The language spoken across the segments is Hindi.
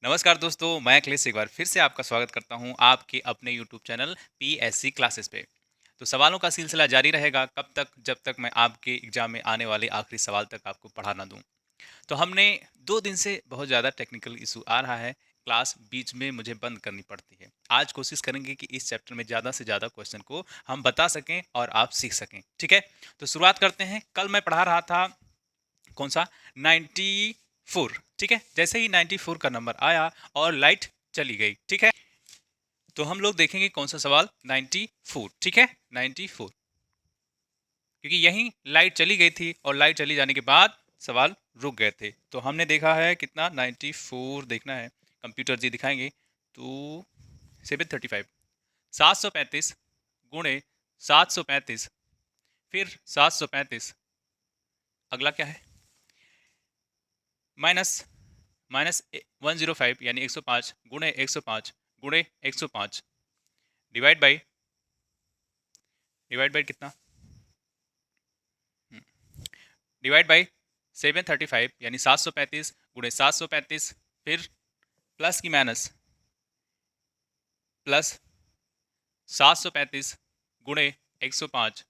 नमस्कार दोस्तों, मैं अखिलेश एक बार फिर से आपका स्वागत करता हूं आपके अपने यूट्यूब चैनल पीएससी क्लासेस पे। तो सवालों का सिलसिला जारी रहेगा कब तक, जब तक मैं आपके एग्जाम में आने वाले आखिरी सवाल तक आपको पढ़ा ना दूं। तो हमने 2 दिन से बहुत ज़्यादा टेक्निकल इशू आ रहा है, क्लास बीच में मुझे बंद करनी पड़ती है। आज कोशिश करेंगे कि इस चैप्टर में ज़्यादा से ज़्यादा क्वेश्चन को हम बता सकें और आप सीख सकें। ठीक है, तो शुरुआत करते हैं। कल मैं पढ़ा रहा था कौन सा 94। ठीक है, जैसे ही 94 का नंबर आया और लाइट चली गई। ठीक है, तो हम लोग देखेंगे कौन सा सवाल 94। ठीक है, 94, क्योंकि यहीं लाइट चली गई थी और लाइट चली जाने के बाद सवाल रुक गए थे। तो हमने देखा है कितना 94 देखना है, कंप्यूटर जी दिखाएंगे। तो 735 735 गुणे 735 फिर 735, अगला क्या है माइनस माइनस 105 यानी 105 गुणे 105 गुणे 105 डिवाइड बाई कितना, डिवाइड बाई 735 यानी 735 गुणे 735 फिर प्लस की माइनस प्लस 735 गुणे 105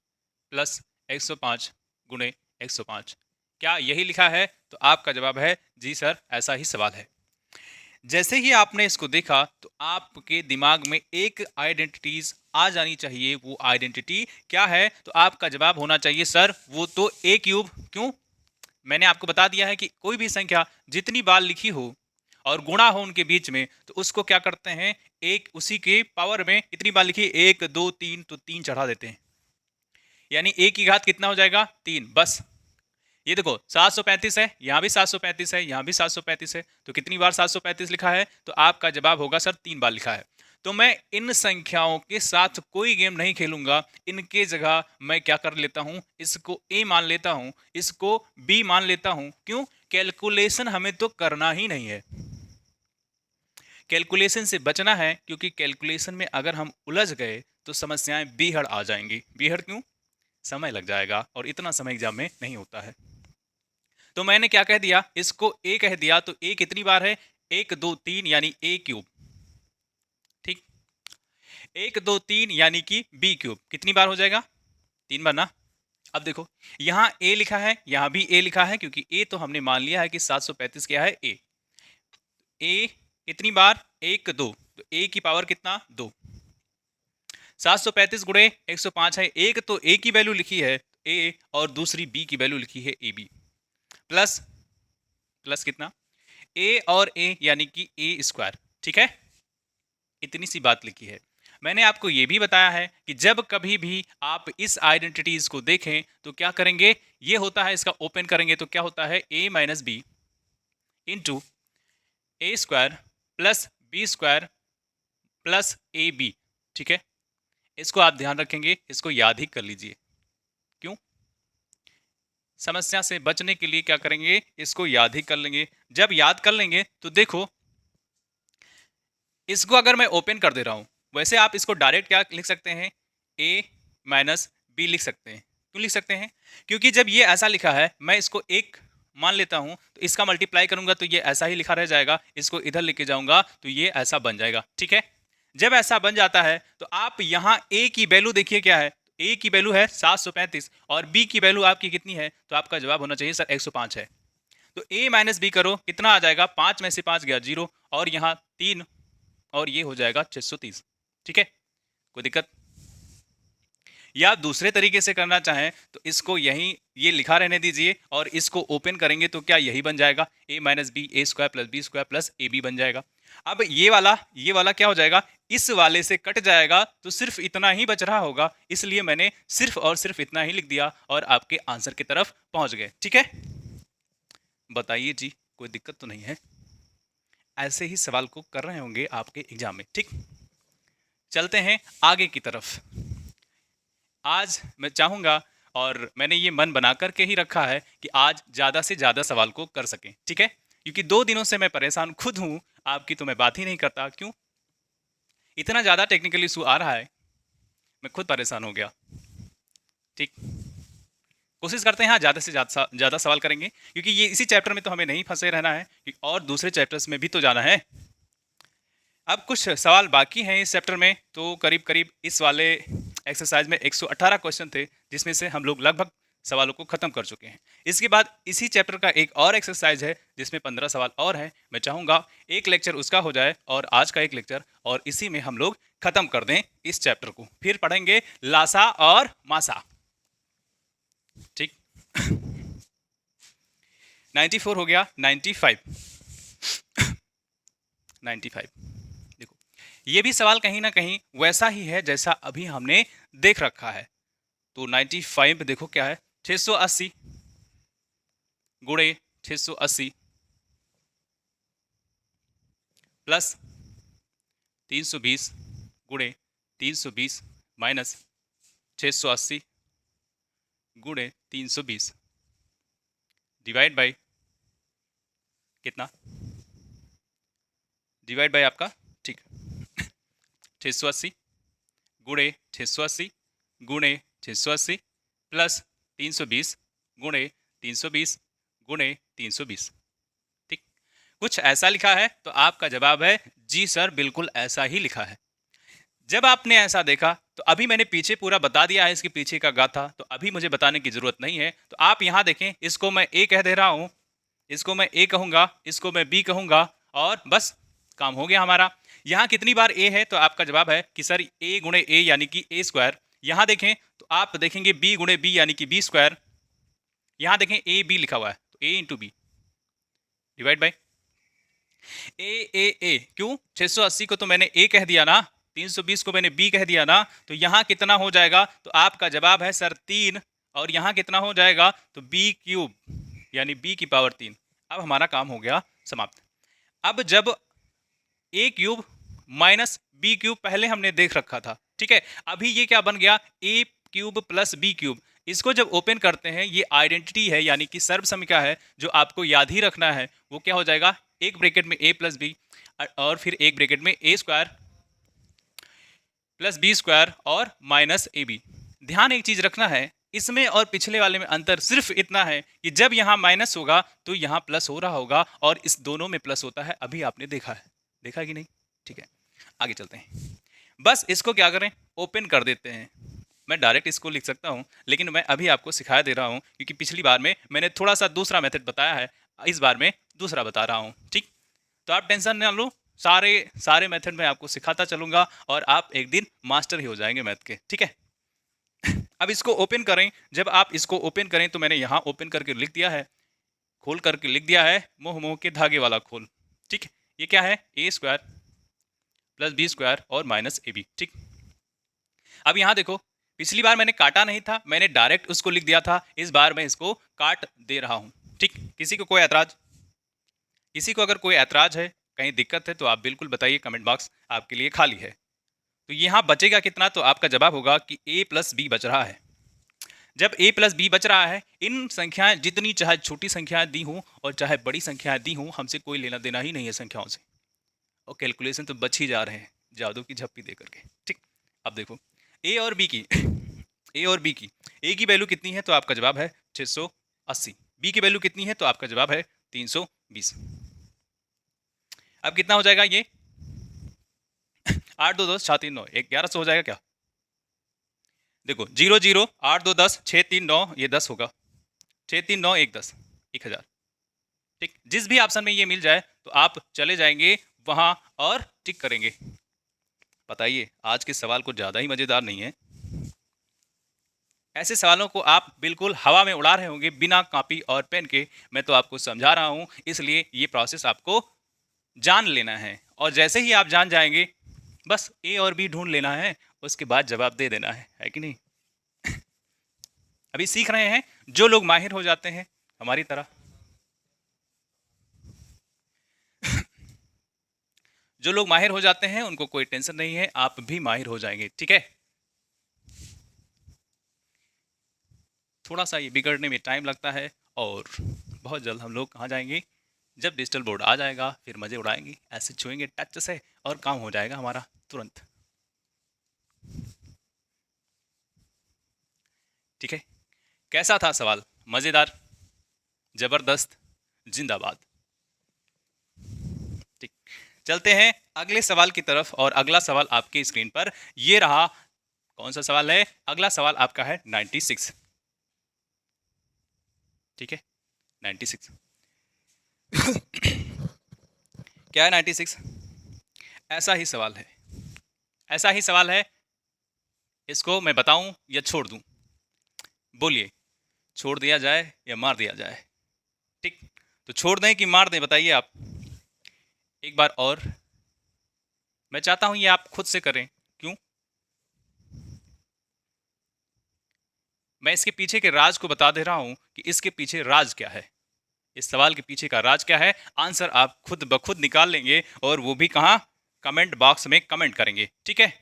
प्लस 105 गुणे 105। क्या यही लिखा है? तो आपका जवाब है जी सर, ऐसा ही सवाल है। जैसे ही आपने इसको देखा तो आपके दिमाग में एक आइडेंटिटीज आ जानी चाहिए। वो आइडेंटिटी क्या है? तो आपका जवाब होना चाहिए सर वो तो ए क्यूब। क्यों? मैंने आपको बता दिया है कि कोई भी संख्या जितनी बार लिखी हो और गुणा हो उनके बीच में, तो उसको क्या करते हैं, एक उसी के पावर में इतनी बार लिखी, 1 2 3, तो 3 चढ़ा देते हैं। यानी ए की घात कितना हो जाएगा? 3। बस ये देखो 735 है, यहां भी 735 है, यहां भी 735 है, तो कितनी बार 735 लिखा है? तो आपका जवाब होगा सर 3 बार लिखा है। तो मैं इन संख्याओं के साथ कोई गेम नहीं खेलूंगा। इनके जगह मैं क्या कर लेता हूं, इसको ए मान लेता हूं, इसको बी मान लेता हूं। क्यों? कैलकुलेशन हमें तो करना ही नहीं है, कैलकुलेशन से बचना है, क्योंकि कैलकुलेशन में अगर हम उलझ गए तो समस्याएं बीहड़ आ जाएंगी। बीहड़ क्यों? समय लग जाएगा और इतना समय एग्जाम में नहीं होता है। तो मैंने क्या कह दिया, इसको ए कह दिया। तो ए कितनी बार है? 1 2 3 यानी ए क्यूब। ठीक, 1 2 3 यानी कि बी क्यूब कितनी बार हो जाएगा? 3 बार ना। अब देखो यहां ए लिखा है, यहां भी ए लिखा है, क्योंकि ए तो हमने मान लिया है कि 735 क्या है, ए। ए कितनी बार? 1 2, तो ए की पावर कितना? 2। 735 गुणे 105 है। एक तो ए की वैल्यू लिखी है ए, और दूसरी बी की वैल्यू लिखी है ए बी। प्लस प्लस कितना? ए और ए यानी कि ए स्क्वायर। ठीक है, इतनी सी बात लिखी है। मैंने आपको यह भी बताया है कि जब कभी भी आप इस आइडेंटिटीज को देखें तो क्या करेंगे, ये होता है, इसका ओपन करेंगे तो क्या होता है, a minus b into a square plus b square plus a b. ठीक है, इसको आप ध्यान रखेंगे, इसको याद ही कर लीजिए। क्यों? समस्या से बचने के लिए क्या करेंगे, इसको याद ही कर लेंगे। जब याद कर लेंगे तो देखो, इसको अगर मैं ओपन कर दे रहा हूं, वैसे आप इसको डायरेक्ट क्या लिख सकते हैं, ए माइनस बी लिख सकते हैं। क्यों लिख सकते हैं? क्योंकि जब ये ऐसा लिखा है, मैं इसको एक मान लेता हूं, तो इसका मल्टीप्लाई करूंगा तो ये ऐसा ही लिखा रह जाएगा। इसको इधर लेके जाऊंगा तो ये ऐसा बन जाएगा। ठीक है, जब ऐसा बन जाता है तो आप यहां ए की वैल्यू देखिए क्या है। ए की वैल्यू है 735 और बी की वैल्यू आपकी कितनी है? तो आपका जवाब होना चाहिए सर 105 है। तो ए माइनस बी करो, कितना आ जाएगा? 5 में से 5 गया 0, और यहाँ 3, और ये हो जाएगा 630। ठीक है, कोई दिक्कत? या दूसरे तरीके से करना चाहें तो इसको यहीं ये लिखा रहने दीजिए और इसको ओपन करेंगे तो क्या यही बन जाएगा, a minus b a square plus b square plus a b बन जाएगा। अब ये वाला क्या हो जाएगा, इस वाले से कट जाएगा, तो सिर्फ इतना ही बच रहा होगा। इसलिए मैंने सिर्फ और सिर्फ इतना ही लिख दिया और आपके आंसर की तरफ पहुंच गए। ठीक है, बताइए जी, कोई दिक्कत तो नहीं है? ऐसे ही सवाल को कर रहे होंगे आपके एग्जाम में। ठीक, चलते हैं आगे की तरफ। आज मैं चाहूंगा, और मैंने ये मन बना करके ही रखा है कि आज ज़्यादा से ज़्यादा सवाल को कर सकें। ठीक है, क्योंकि 2 दिनों से मैं परेशान खुद हूँ, आपकी तो मैं बात ही नहीं करता। क्यों? इतना ज़्यादा टेक्निकल इशू आ रहा है, मैं खुद परेशान हो गया। ठीक, कोशिश करते हैं हाँ ज़्यादा से ज़्यादा सवाल करेंगे, क्योंकि ये इसी चैप्टर में तो हमें नहीं फंसे रहना है, और दूसरे चैप्टर्स में भी तो जाना है। अब कुछ सवाल बाकी हैं इस चैप्टर में, तो करीब करीब इस वाले एक्सरसाइज में 118 क्वेश्चन थे, जिसमें से हम लोग लगभग सवालों को खत्म कर चुके हैं। इसके बाद इसी चैप्टर का एक और एक्सरसाइज है जिसमें 15 सवाल और हैं। मैं चाहूँगा एक लेक्चर उसका हो जाए और आज का एक लेक्चर, और इसी में हम लोग खत्म कर दें इस चैप्टर को। फिर पढ़ेंगे लासा और मासा। ठीक। 94 हो गया, 95। 95 देखो, ये भी सवाल कहीं ना कहीं वैसा ही है जैसा अभी हमने देख रखा है। तो 95 देखो क्या है, 680 गुणे 680 प्लस 320 गुणे 320 माइनस 680 गुणे 320 डिवाइड बाय कितना, डिवाइड बाय आपका, ठीक, 680 गुणे 680 गुणे 680 प्लस 320 गुणे 320 गुणे 320। ठीक, कुछ ऐसा लिखा है तो आपका जवाब है जी सर, बिल्कुल ऐसा ही लिखा है। जब आपने ऐसा देखा तो अभी मैंने पीछे पूरा बता दिया है इसके पीछे का गाथा, तो अभी मुझे बताने की जरूरत नहीं है। तो आप यहाँ देखें, इसको मैं ए कह दे रहा हूँ, इसको मैं ए कहूंगा, इसको मैं बी कहूंगा, और बस काम हो गया हमारा। यहाँ कितनी बार ए है, तो आपका जवाब है कि सर ए गुणे ए यानी कि ए स्क्वायर। यहाँ देखें तो आप देखेंगे बी गुणे बी यानी कि बी स्क्वायर। यहाँ देखें ए बी लिखा हुआ है, तो ए इंटू बी डिवाइड बाई ए क्यों, 680 को तो मैंने ए कह दिया ना, 320 को मैंने बी कह दिया ना, तो यहाँ कितना हो जाएगा, तो आपका जवाब है सर 3, और यहाँ कितना हो जाएगा, तो बी क्यूब यानी बी की पावर 3। अब हमारा काम हो गया समाप्त। अब जब ए क्यूब माइनस बी क्यूब पहले हमने देख रखा था, ठीक है, अभी ये क्या बन गया, ए क्यूब प्लस बी क्यूब। इसको जब ओपन करते हैं, ये आइडेंटिटी है यानी कि सर्वसमीका है जो आपको याद ही रखना है। वो क्या हो जाएगा, एक ब्रैकेट में ए प्लस बी और फिर एक ब्रैकेट में ए स्क्वायर प्लस बी स्क्वायर और माइनस ए बी। ध्यान एक चीज रखना है, इसमें और पिछले वाले में अंतर सिर्फ इतना है कि जब यहाँ माइनस होगा तो यहाँ प्लस हो रहा होगा, और इस दोनों में प्लस होता है। अभी आपने देखा है, देखा कि नहीं, ठीक है, आगे चलते हैं। बस इसको क्या करें, ओपन कर देते हैं। मैं डायरेक्ट इसको लिख सकता हूँ, लेकिन मैं अभी आपको सिखाया दे रहा हूँ क्योंकि पिछली बार में मैंने थोड़ा सा दूसरा मेथड बताया है, इस बार में दूसरा बता रहा हूँ। ठीक, तो आप टेंशन ना लो, सारे सारे मेथड में आपको सिखाता चलूंगा और आप एक दिन मास्टर ही हो जाएंगे मैथ के। ठीक है, अब इसको ओपन करें। जब आप इसको ओपन करें तो मैंने यहाँ ओपन करके लिख दिया है, खोल करके लिख दिया है, मोह मोह के धागे वाला खोल। ठीक, ये क्या है, ए स्क्वायर प्लस बी स्क्वायर और माइनस ए बी। ठीक, अब यहाँ देखो, पिछली बार मैंने काटा नहीं था, मैंने डायरेक्ट उसको लिख दिया था। इस बार मैं इसको काट दे रहा हूँ। ठीक, किसी को कोई ऐतराज, किसी को अगर कोई ऐतराज है, कहीं दिक्कत है, तो आप बिल्कुल बताइए, कमेंट बॉक्स आपके लिए खाली है। तो यहाँ बचेगा कितना, तो आपका जवाब होगा कि a प्लस बी बच रहा है। जब a प्लस बी बच रहा है, इन संख्याएं जितनी चाहे छोटी संख्याएं दी हों और चाहे बड़ी संख्याएं दी हों, हमसे कोई लेना देना ही नहीं है संख्याओं से, और कैलकुलेशन तो बच ही जा रहे हैं जादू की झप्पी दे करके। ठीक, अब देखो a और b की a और b की a की वैल्यू कितनी है, तो आपका जवाब है 680। b की वैल्यू कितनी है, तो आपका जवाब है 320। अब कितना हो जाएगा ये, 8 2 10 6 3 9 1100 हो जाएगा क्या। देखो 0 0 8 2 10 6 3 9, ये 10 होगा, 6 3 9 1 10 1000। ठीक, जिस भी ऑप्शन में ये मिल जाए तो आप चले जाएंगे वहां और टिक करेंगे। बताइए, आज के सवाल कुछ ज्यादा ही मजेदार नहीं है। ऐसे सवालों को आप बिल्कुल हवा में उड़ा रहे होंगे बिना कॉपी और पेन के। मैं तो आपको समझा रहा हूं, इसलिए ये प्रोसेस आपको जान लेना है, और जैसे ही आप जान जाएंगे, बस ए और बी ढूंढ लेना है, उसके बाद जवाब दे देना है कि नहीं। अभी सीख रहे हैं, जो लोग माहिर हो जाते हैं हमारी तरह, जो लोग माहिर हो जाते हैं उनको कोई टेंशन नहीं है, आप भी माहिर हो जाएंगे। ठीक है, थोड़ा सा ये बिगड़ने में टाइम लगता है, और बहुत जल्द हम लोग कहाँ जाएंगे, जब डिजिटल बोर्ड आ जाएगा फिर मजे उड़ाएंगे, ऐसे छुएंगे टच से और काम हो जाएगा हमारा तुरंत। ठीक है, कैसा था सवाल, मजेदार, जबरदस्त, जिंदाबाद। ठीक, चलते हैं अगले सवाल की तरफ, और अगला सवाल आपके स्क्रीन पर ये रहा। कौन सा सवाल है? अगला सवाल आपका है 96। ठीक है, 96 क्या है? 96 ऐसा ही सवाल है, ऐसा ही सवाल है। इसको मैं बताऊं या छोड़ दूं? बोलिए, छोड़ दिया जाए या मार दिया जाए? ठीक, तो छोड़ दें कि मार दें, बताइए आप एक बार और। मैं चाहता हूं ये आप खुद से करें। क्यों? मैं इसके पीछे के राज को बता दे रहा हूं कि इसके पीछे राज क्या है, इस सवाल के पीछे का राज क्या है। आंसर आप खुद ब खुद निकाल लेंगे, और वो भी कहां? कमेंट बॉक्स में कमेंट करेंगे। ठीक है,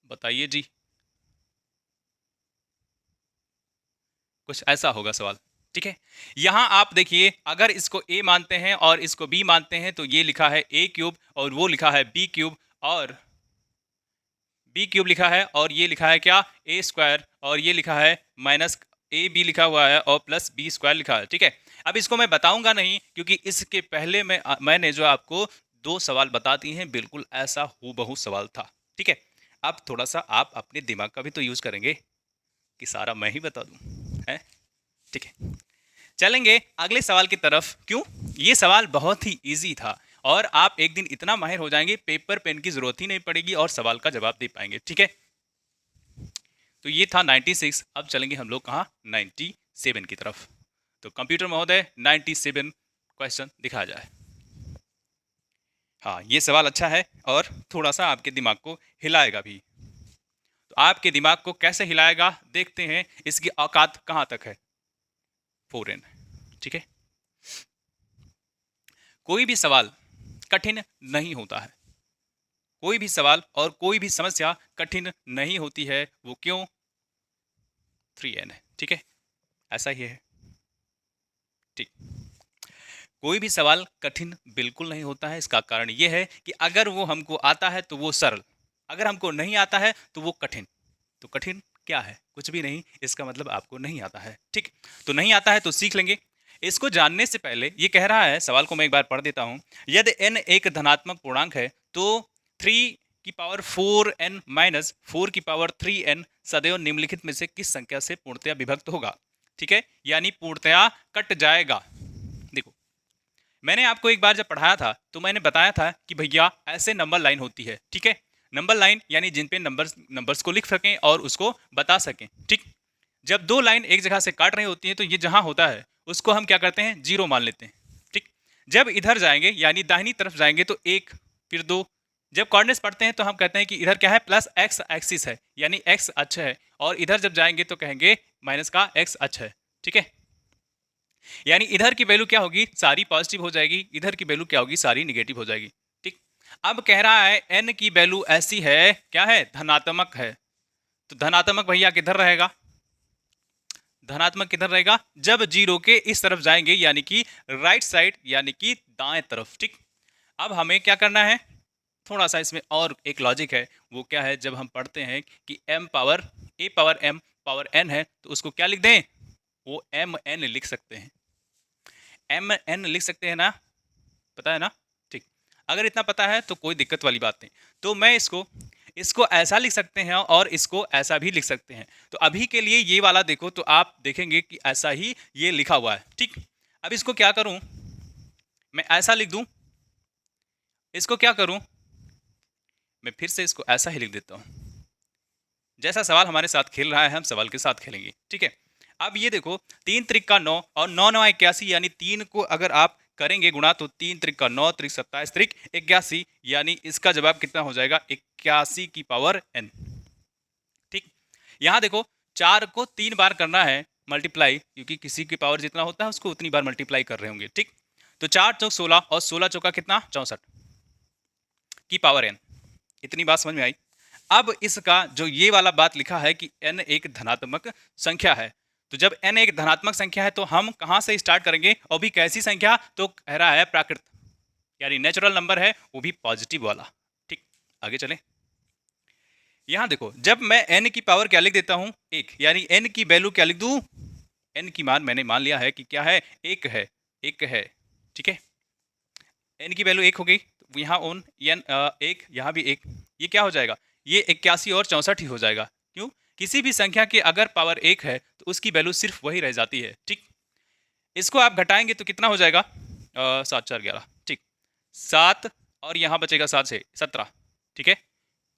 बताइए जी। कुछ ऐसा होगा सवाल। ठीक है, यहां आप देखिए, अगर इसको a मानते हैं और इसको b मानते हैं तो ये लिखा है a क्यूब, और वो लिखा है b क्यूब, और b क्यूब लिखा है, और ये लिखा है क्या? a स्क्वायर, और ये लिखा है माइनस ए बी लिखा हुआ है, और प्लस बी स्क्वायर लिखा है। ठीक है, अब इसको मैं बताऊंगा नहीं, क्योंकि इसके पहले मैंने जो आपको दो सवाल बताती हैं, बिल्कुल ऐसा हूबहू सवाल था। ठीक है, अब थोड़ा सा आप अपने दिमाग का भी तो यूज करेंगे कि सारा मैं ही बता दूं, है? ठीक है, चलेंगे अगले सवाल की तरफ। क्यों? ये सवाल बहुत ही इजी था, और आप एक दिन इतना माहिर हो जाएंगे, पेपर पेन की जरूरत ही नहीं पड़ेगी, और सवाल का जवाब दे पाएंगे। ठीक है, तो ये था 96। अब चलेंगे हम लोग कहाँ? 97 की तरफ। तो कंप्यूटर महोदय 97 क्वेश्चन दिखाया जाए। हाँ, ये सवाल अच्छा है, और थोड़ा सा आपके दिमाग को हिलाएगा भी। तो आपके दिमाग को कैसे हिलाएगा, देखते हैं इसकी औकात कहाँ तक है। 4n। ठीक है, कोई भी सवाल कठिन नहीं होता है, कोई भी सवाल और कोई भी समस्या कठिन नहीं होती है। वो क्यों? 3n है। ठीक है, ऐसा ही है। ठीक, कोई भी सवाल कठिन बिल्कुल नहीं होता है। इसका कारण यह है कि अगर वो हमको आता है तो वो सरल, अगर हमको नहीं आता है तो वो कठिन। तो कठिन क्या है? कुछ भी नहीं, इसका मतलब आपको नहीं आता है। ठीक, तो नहीं आता है तो सीख लेंगे। इसको जानने से पहले ये कह रहा है, सवाल को मैं एक बार पढ़ देता हूं। यदि n एक धनात्मक पूर्णांक है तो 3 की पावर 4n माइनस 4 की पावर 3n सदैव निम्नलिखित में से किस संख्या से पूर्णतया विभक्त होगा? ठीक है, यानी पूर्णतया कट जाएगा। देखो, मैंने आपको एक बार जब पढ़ाया था तो मैंने बताया था कि भैया ऐसे नंबर लाइन होती है। ठीक है, नंबर लाइन यानी जिन पे नंबर्स को लिख सकें और उसको बता सकें। ठीक, जब दो लाइन एक जगह से काट रही होती है तो ये जहां होता है उसको हम क्या करते हैं? जीरो मान लेते हैं। ठीक, जब इधर जाएंगे यानी दाहिनी तरफ जाएंगे तो एक, फिर दो। जब कोऑर्डिनेट्स पढ़ते हैं तो हम कहते हैं कि इधर क्या है? प्लस एक्स एक्सिस है, यानी एक्स अक्ष है, और इधर जब जाएंगे तो कहेंगे माइनस का एक्स अक्ष है। ठीक है, यानी इधर की वैल्यू क्या होगी? सारी पॉजिटिव हो जाएगी, इधर की वैल्यू क्या होगी? सारी निगेटिव हो जाएगी। ठीक, अब कह रहा है एन की वैल्यू ऐसी है, क्या है? धनात्मक है। तो धनात्मक भैया किधर रहेगा? धनात्मक किधर रहेगा? जब जीरो के इस तरफ जाएंगे, यानी कि राइट साइड, यानी कि दाएं तरफ। ठीक, अब हमें क्या करना है? थोड़ा सा इसमें और एक लॉजिक है। वो क्या है? जब हम पढ़ते हैं कि m power a power m power n है तो उसको क्या लिख दें? वो m n लिख सकते हैं, m n लिख सकते हैं ना? पता है ना? ठीक, अगर इतना पता है तो कोई दिक्कत वाली बात नहीं। तो मैं इसको इसको ऐसा लिख सकते हैं और इसको ऐसा भी लिख सकते हैं। तो अभी के लिए ये वाला देखो तो आप देखेंगे कि ऐसा ही ये लिखा हुआ है। ठीक, अब इसको क्या करूं? मैं ऐसा लिख दूं। इसको क्या करूं? मैं फिर से इसको ऐसा ही लिख देता हूं। जैसा सवाल हमारे साथ खेल रहा है हम सवाल के साथ खेलेंगे। ठीक है, अब ये देखो, 3 त्रिक का 9 और 9 9 81, यानी 3 को अगर आप करेंगे गुणा तो 3 त्रिक का 9, त्रिक 27, त्रिक 81, यानी इसका जवाब कितना हो जाएगा? 81 की पावर n। ठीक, यहां देखो, 4 को 3 बार करना है मल्टीप्लाई, क्योंकि किसी की पावर जितना होता है उसको उतनी बार मल्टीप्लाई कर रहे होंगे। ठीक, तो 4 चौक 16 और 16 चौका कितना? 64 की पावर n। इतनी बात समझ में आई? अब इसका जो ये वाला बात लिखा है कि n एक धनात्मक संख्या है, तो जब n एक धनात्मक संख्या है तो हम कहां से स्टार्ट करेंगे? और भी कैसी संख्या? तो कह रहा है प्राकृत, यानी नेचुरल नंबर है, वो भी पॉजिटिव वाला। ठीक, आगे चलें। यहां देखो, जब मैं n की पावर क्या लिख देता हूं? 1, यानी n की वैल्यू क्या लिख दूं? n की मान मैंने मान लिया है कि क्या है, एक है, एक है, ठीक है। n की वैल्यू एक हो गई, तो यहाँ ओन एक, यहाँ भी एक, ये क्या हो जाएगा, ये 81 और 64 ही हो जाएगा। क्यों? किसी भी संख्या की अगर पावर एक है तो उसकी वैल्यू सिर्फ वही रह जाती है, ठीक। इसको आप घटाएंगे तो कितना हो जाएगा, 7 4 11, ठीक। 7 और यहाँ बचेगा 7 से 17, ठीक है,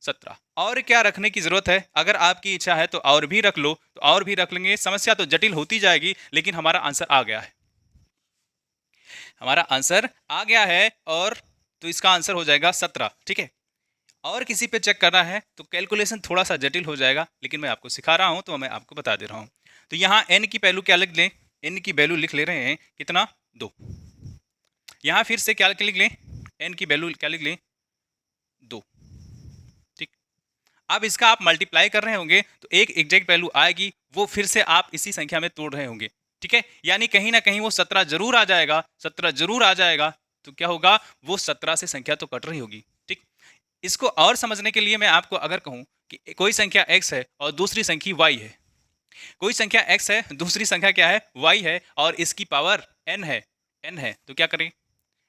17। और क्या रखने की जरूरत है, अगर आपकी इच्छा है तो और भी रख लो, तो और भी रख लेंगे, समस्या तो जटिल होती जाएगी, लेकिन हमारा आंसर आ गया है, हमारा आंसर आ गया है। और तो इसका आंसर हो जाएगा 17, ठीक है। और किसी पे चेक करना है तो कैलकुलेशन थोड़ा सा जटिल हो जाएगा, लेकिन मैं आपको सिखा रहा हूं तो मैं आपको बता दे रहा हूं। तो यहाँ n की वैल्यू क्या लिख लें, n की वैल्यू लिख ले रहे हैं कितना, 2। यहाँ फिर से क्या लिख लें, n की वैल्यू क्या लिख लें, 2, ठीक। अब इसका आप मल्टीप्लाई कर रहे होंगे तो एक एग्जैक्ट वैल्यू आएगी, वो फिर से आप इसी संख्या में तोड़ रहे होंगे, ठीक है। यानी कहीं ना कहीं वो 17 जरूर आ जाएगा, 17 जरूर आ जाएगा। तो क्या होगा, वो 17 से संख्या तो कट रही होगी, ठीक। इसको और समझने के लिए मैं आपको अगर कहूं कि कोई संख्या x है और दूसरी संख्या y है, कोई संख्या x है, दूसरी संख्या क्या है, y है, और इसकी पावर n है, तो क्या करें,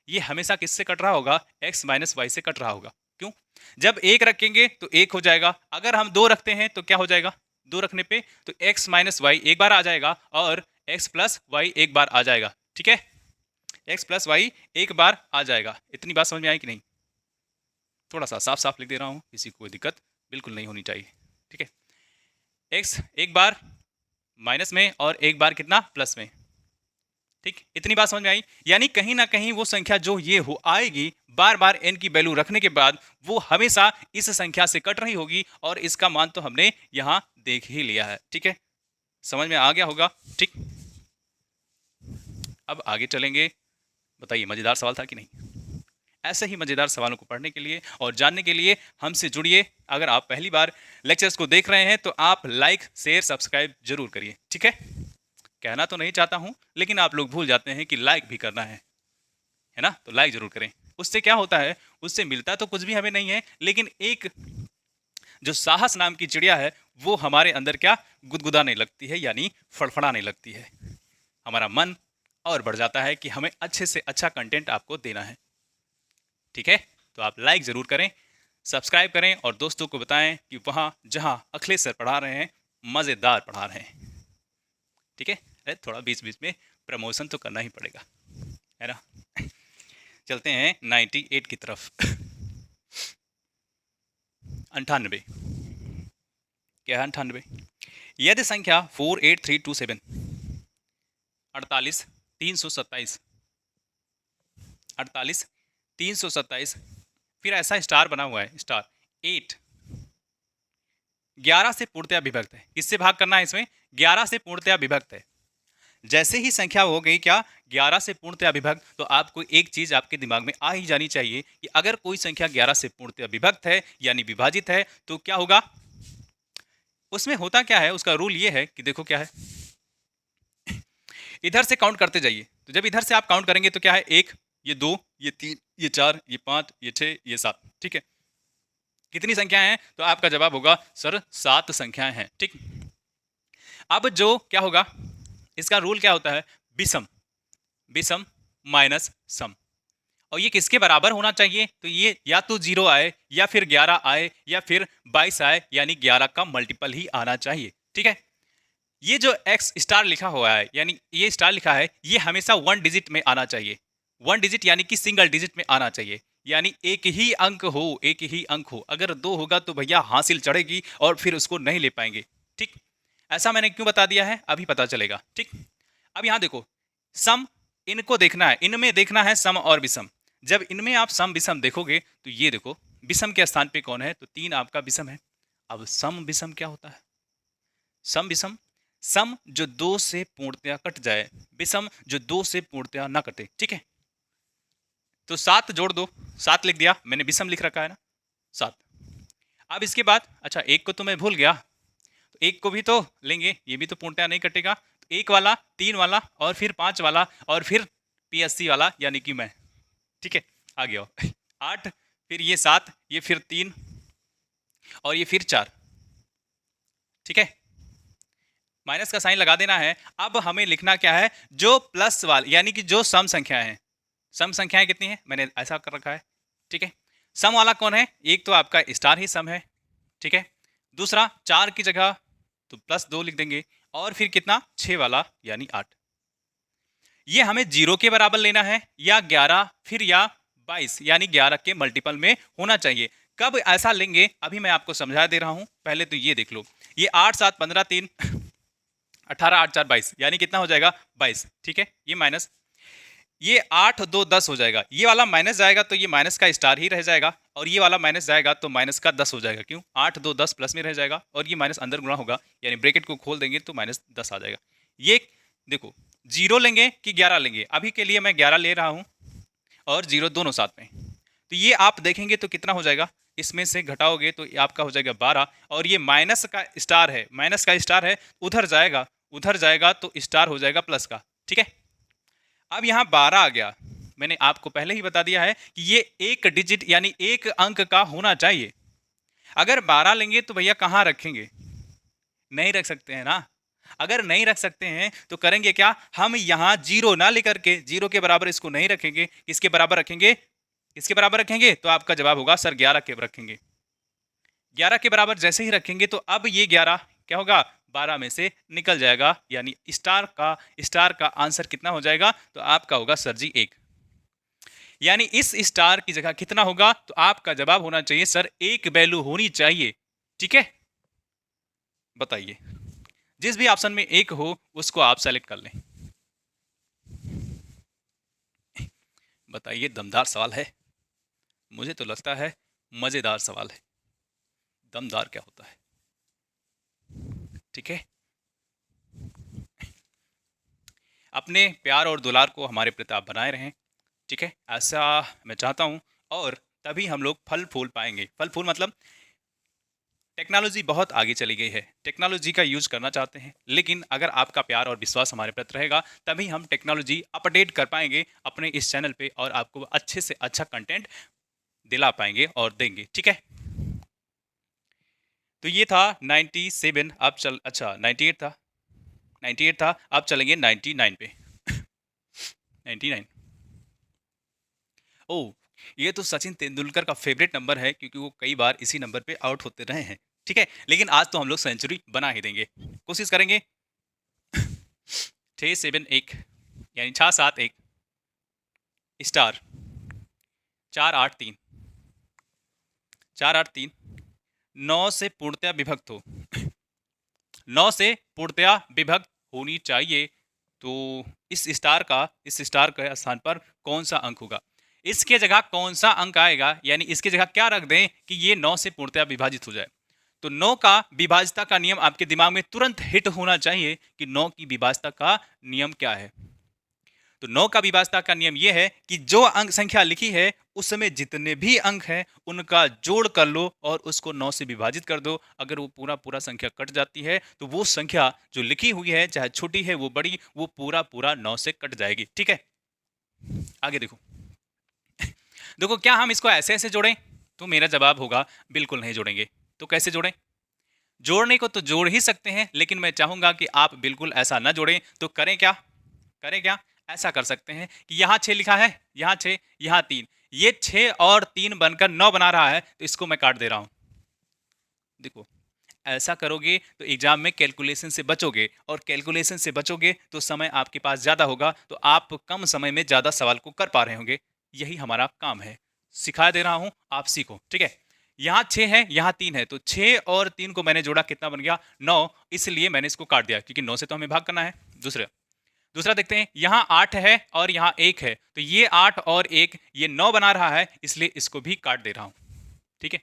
ये हमेशा किससे कट रहा होगा, x माइनस वाई से कट रहा होगा। क्यों? जब एक रखेंगे तो एक हो जाएगा, अगर हम दो रखते हैं तो क्या हो जाएगा, दो रखने पे तो x माइनस वाई एक बार आ जाएगा और x प्लस वाई एक बार आ जाएगा, ठीक है। x प्लस वाई एक बार आ जाएगा। इतनी बात समझ में आई कि नहीं? थोड़ा सा साफ साफ लिख दे रहा हूँ, किसी को कोई दिक्कत बिल्कुल नहीं होनी चाहिए, ठीक है। x एक बार माइनस में और एक बार कितना, प्लस में, ठीक। इतनी बात समझ में आई। यानी कहीं ना कहीं वो संख्या जो ये हो आएगी, बार बार n की वैल्यू रखने के बाद वो हमेशा इस संख्या से कट रही होगी, और इसका मान तो हमने यहां देख ही लिया है, ठीक है। समझ में आ गया होगा, ठीक। अब आगे चलेंगे। बताइए, मजेदार सवाल था कि नहीं? ऐसे ही मजेदार सवालों को पढ़ने के लिए और जानने के लिए हमसे जुड़िए। अगर आप पहली बार लेक्चर्स को देख रहे हैं तो आप लाइक शेयर सब्सक्राइब जरूर करिए, ठीक है। कहना तो नहीं चाहता हूं, लेकिन आप लोग भूल जाते हैं कि लाइक भी करना है ना, तो लाइक जरूर करें। उससे क्या होता है, उससे मिलता तो कुछ भी हमें नहीं है, लेकिन एक जो साहस नाम की चिड़िया है वो हमारे अंदर क्या गुदगुदाने लगती है, यानी फड़फड़ाने लगती है। हमारा मन और बढ़ जाता है कि हमें अच्छे से अच्छा कंटेंट आपको देना है, ठीक है। तो आप लाइक जरूर करें, सब्सक्राइब करें, और दोस्तों को बताएं कि वहां जहां अखिलेश सर पढ़ा रहे हैं, मजेदार पढ़ा रहे हैं, ठीक है। अरे थोड़ा बीच बीच में प्रमोशन तो करना ही पड़ेगा, है ना। चलते हैं 98 की तरफ। 98 क्या है, 98 यदि संख्या 48327 48 327 फिर ऐसा स्टार बना हुआ है, स्टार 8 11 से पूर्णतया विभक्त है। किससे भाग करना है इसमें, 11 से पूर्णतया विभक्त है। जैसे ही संख्या हो गई क्या, 11 से पूर्णतया विभक्त, तो आपको एक चीज आपके दिमाग में आ ही जानी चाहिए कि अगर कोई संख्या 11 से पूर्णतया विभक्त है यानी विभाजित है तो क्या होगा। उसमें होता क्या है, उसका रूल ये है कि देखो क्या है, इधर से काउंट करते जाइए। तो जब इधर से आप काउंट करेंगे तो क्या है, 1, ये 2, ये 3, ये 4, ये 5, ये 6, ये 7, ठीक है। कितनी संख्याएं हैं, तो आपका जवाब होगा सर 7 संख्याएं हैं, ठीक। अब जो क्या होगा, इसका रूल क्या होता है, विषम, विषम माइनस सम। और ये किसके बराबर होना चाहिए, तो ये या तो 0 आए या फिर 11 आए या फिर 22 आए, यानी 11 का मल्टीपल ही आना चाहिए, ठीक है। ये जो एक्स स्टार लिखा हुआ है, यानी ये स्टार लिखा है, ये हमेशा 1 डिजिट में आना चाहिए। 1 डिजिट यानी कि सिंगल डिजिट में आना चाहिए, यानी एक ही अंक हो, एक ही अंक हो। अगर 2 होगा तो भैया हासिल चढ़ेगी और फिर उसको नहीं ले पाएंगे, ठीक। ऐसा मैंने क्यों बता दिया है, अभी पता चलेगा, ठीक। अब यहां देखो, सम, इनको देखना है, इनमें देखना है सम और विषम। जब इनमें आप सम विषम देखोगे तो ये देखो विषम के स्थान पे कौन है, तो 3 आपका विषम है। अब सम विषम क्या होता है, सम विषम, सम जो 2 से पूर्णतया कट जाए, विषम जो 2 से पूर्णतया ना कटे, ठीक है। तो 7 जोड़ दो, 7 लिख दिया मैंने, विषम लिख रखा है ना, 7। अब इसके बाद अच्छा, एक को तो मैं भूल गया, तो एक को भी तो लेंगे, ये भी तो पूर्णतया नहीं कटेगा। तो 1 वाला, 3 वाला, और फिर 5 वाला, और फिर PSC वाला यानी कि मैं, ठीक है। आ गया 8, फिर ये 7, ये फिर 3, और ये फिर 4, ठीक है। माइनस का साइन लगा देना है। अब हमें लिखना क्या है, जो प्लस वाले यानी कि जो सम संख्याएं हैं, सम संख्याएं कितनी है मैंने ऐसा कर रखा है, ठीक है। सम वाला कौन है, एक तो आपका स्टार ही सम है, ठीक है। दूसरा 4 की जगह तो +2 लिख देंगे, और फिर कितना 6 वाला यानी 8। ये हमें 0 के बराबर लेना है या 11 फिर या 22 यानी 11 के मल्टीपल में होना चाहिए। कब ऐसा लेंगे अभी मैं आपको समझा दे रहा हूं, पहले तो ये देख लो। ये 8 7 15 3 18 8 4 22 यानी कितना हो जाएगा 22, ठीक है। ये माइनस, ये 8 2 10 हो जाएगा, ये वाला माइनस जाएगा तो ये माइनस का स्टार ही रह जाएगा, और ये वाला माइनस जाएगा तो माइनस का 10 हो जाएगा। क्यों, 8 2 10 प्लस में रह जाएगा और ये माइनस अंदर गुणा होगा, यानी ब्रैकेट को खोल देंगे तो -10 आ जाएगा। ये देखो 0 लेंगे कि 11 लेंगे, अभी के लिए मैं 11 ले रहा हूं और 0 दोनों साथ में, तो ये आप देखेंगे तो कितना हो जाएगा, इसमें से घटाओगे तो आपका हो जाएगा 12, और ये माइनस का स्टार है, माइनस का स्टार है, उधर जाएगा तो स्टार हो जाएगा प्लस का, ठीक है। अब यहाँ 12 आ गया, मैंने आपको पहले ही बता दिया है कि ये एक डिजिट यानी एक अंक का होना चाहिए। अगर 12 लेंगे तो भैया कहाँ रखेंगे, नहीं रख सकते हैं ना। अगर नहीं रख सकते हैं तो करेंगे क्या, हम यहाँ 0 ना लेकर के 0 के बराबर इसको नहीं रखेंगे, किसके बराबर रखेंगे, किसके बराबर रखेंगे, तो आपका जवाब होगा सर 11 के रखेंगे। 11 के बराबर जैसे ही रखेंगे तो अब ये 11 क्या होगा, 12 में से निकल जाएगा, यानी स्टार का आंसर कितना हो जाएगा, तो आपका होगा सर जी 1। यानी इस स्टार की जगह कितना होगा, तो आपका जवाब होना चाहिए सर 1 वैल्यू होनी चाहिए, ठीक है। बताइए, जिस भी ऑप्शन में 1 हो उसको आप सेलेक्ट कर लें। बताइए, दमदार सवाल है, मुझे तो लगता है मजेदार सवाल है। दमदार क्या होता है, ठीक है। अपने प्यार और दुलार को हमारे प्रति आप बनाए रहें, ठीक है, ऐसा मैं चाहता हूं, और तभी हम लोग फल फूल पाएंगे। फल फूल मतलब टेक्नोलॉजी बहुत आगे चली गई है, टेक्नोलॉजी का यूज करना चाहते हैं, लेकिन अगर आपका प्यार और विश्वास हमारे प्रति रहेगा तभी हम टेक्नोलॉजी अपडेट कर पाएंगे अपने इस चैनल पे, और आपको अच्छे से अच्छा कंटेंट दिला पाएंगे और देंगे, ठीक है। तो ये था 97, अब चल अच्छा 98 था, अब चलेंगे 99 पे। 99, ओह, ये तो सचिन तेंदुलकर का फेवरेट नंबर है, क्योंकि वो कई बार इसी नंबर पे आउट होते रहे हैं, ठीक है। लेकिन आज तो हम लोग सेंचुरी बना ही देंगे, कोशिश करेंगे। 671 यानी 671 स्टार 483 9 से पूर्णतया विभक्त हो, 9 से पूर्णतया विभक्त होनी चाहिए। तो इस स्टार के स्थान पर कौन सा अंक होगा, इसके जगह कौन सा अंक आएगा, यानी इसके जगह क्या रख दें कि ये 9 से पूर्णतया विभाजित हो जाए। तो 9 का विभाज्यता का नियम आपके दिमाग में तुरंत हिट होना चाहिए कि 9 की विभाज्यता का नियम क्या है। तो 9 का विभाज्यता का नियम यह है कि जो अंक संख्या लिखी है उसमें जितने भी अंक हैं उनका जोड़ कर लो और उसको 9 से विभाजित कर दो। अगर वो पूरा संख्या कट जाती है तो वो संख्या जो लिखी हुई है, चाहे छोटी है वो बड़ी, वो पूरा 9 से कट जाएगी, ठीक है। आगे देखो देखो, क्या हम इसको ऐसे ऐसे जोड़ें, तो मेरा जवाब होगा बिल्कुल नहीं जोड़ेंगे। तो कैसे जोड़ें, जोड़ने को तो जोड़ ही सकते हैं, लेकिन मैं चाहूंगा कि आप बिल्कुल ऐसा ना जोड़ें। तो करें क्या, ऐसा कर सकते हैं कि यहाँ 6 लिखा है, यहाँ 6, यहाँ 3, ये 6 और 3 बनकर 9 बना रहा है, तो इसको मैं काट दे रहा हूं। देखो, ऐसा करोगे तो एग्जाम में कैलकुलेशन से बचोगे, और कैलकुलेशन से बचोगे तो समय आपके पास ज्यादा होगा, तो आप कम समय में ज्यादा सवाल को कर पा रहे होंगे। यही हमारा काम है, सिखा दे रहा हूं, आप सीखो, ठीक है। यहाँ 6 है, यहाँ 3 है, तो 6 और 3 को मैंने जोड़ा, कितना बन गया 9, इसलिए मैंने इसको काट दिया, क्योंकि 9 से तो हमें भाग करना है। दूसरा देखते हैं, यहाँ 8 है और यहाँ 1 है, तो ये 8 और 1 ये 9 बना रहा है, इसलिए इसको भी काट दे रहा हूं, ठीक है।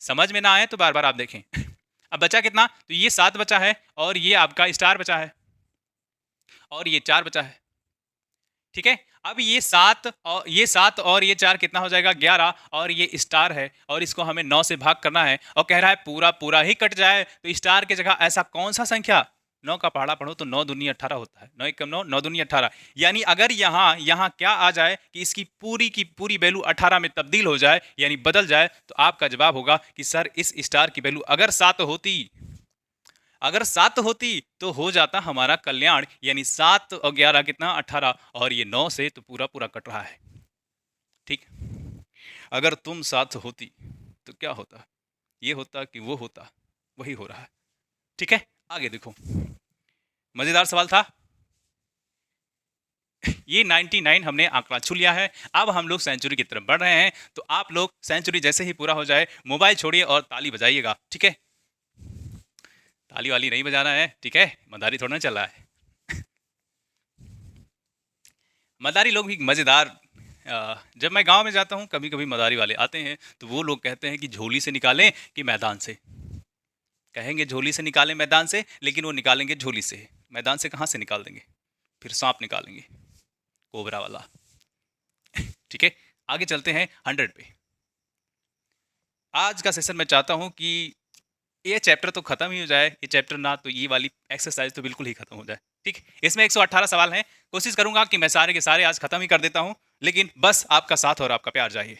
समझ में ना आए तो बार बार आप देखें। अब बचा कितना, तो ये 7 बचा है, और ये आपका स्टार बचा है, और ये 4 बचा है, ठीक है। अब ये 7 और ये 4 कितना हो जाएगा 11, और ये स्टार है, और इसको हमें 9 से भाग करना है, और कह रहा है पूरा ही कट जाए। तो स्टार की जगह ऐसा कौन सा संख्या, 9 का पहाड़ा पढ़ो तो 9 दूनी 18 होता है, 9 एकम 9, 9 दूनी 18, यानी अगर यहाँ क्या आ जाए कि इसकी की पूरी वैल्यू 18 में तब्दील हो जाए, यानी बदल जाए, तो आपका जवाब होगा कि सर इस स्टार की वैल्यू अगर 7 होती, अगर 7 होती तो हो जाता हमारा कल्याण, यानी 7 और 11 कितना 18, और ये 9 से तो पूरा पूरा कट रहा है। ठीक, अगर तुम साथ होती तो क्या होता, ये होता कि वो होता, वही हो रहा है। ठीक है, आगे देखो, मजेदार सवाल था ये 99 हमने आंकड़ा छू लिया है। अब हम लोग सेंचुरी की तरफ बढ़ रहे हैं, तो आप लोग सेंचुरी जैसे ही पूरा हो जाए मोबाइल छोड़िए और ताली बजाइएगा। ठीक है, ताली वाली नहीं बजाना है, ठीक है, मदारी थोड़ा ना चल रहा है। मदारी लोग भी मज़ेदार, जब मैं गांव में जाता हूं कभी कभी मदारी वाले आते हैं तो वो लोग कहते हैं कि झोली से निकालें कि मैदान से। कहेंगे झोली से निकालें मैदान से, लेकिन वो निकालेंगे झोली से, मैदान से कहाँ से निकाल देंगे, फिर सांप निकालेंगे, कोबरा वाला। ठीक है, आगे चलते हैं 100 पे। आज का सेशन मैं चाहता हूं कि ये चैप्टर तो खत्म ही हो जाए, ये चैप्टर ना तो ये वाली एक्सरसाइज तो बिल्कुल ही खत्म हो जाए। ठीक, इसमें 118 सवाल हैं, कोशिश करूंगा कि मैं सारे के सारे आज खत्म ही कर देता हूं, लेकिन बस आपका साथ और आपका प्यार चाहिए।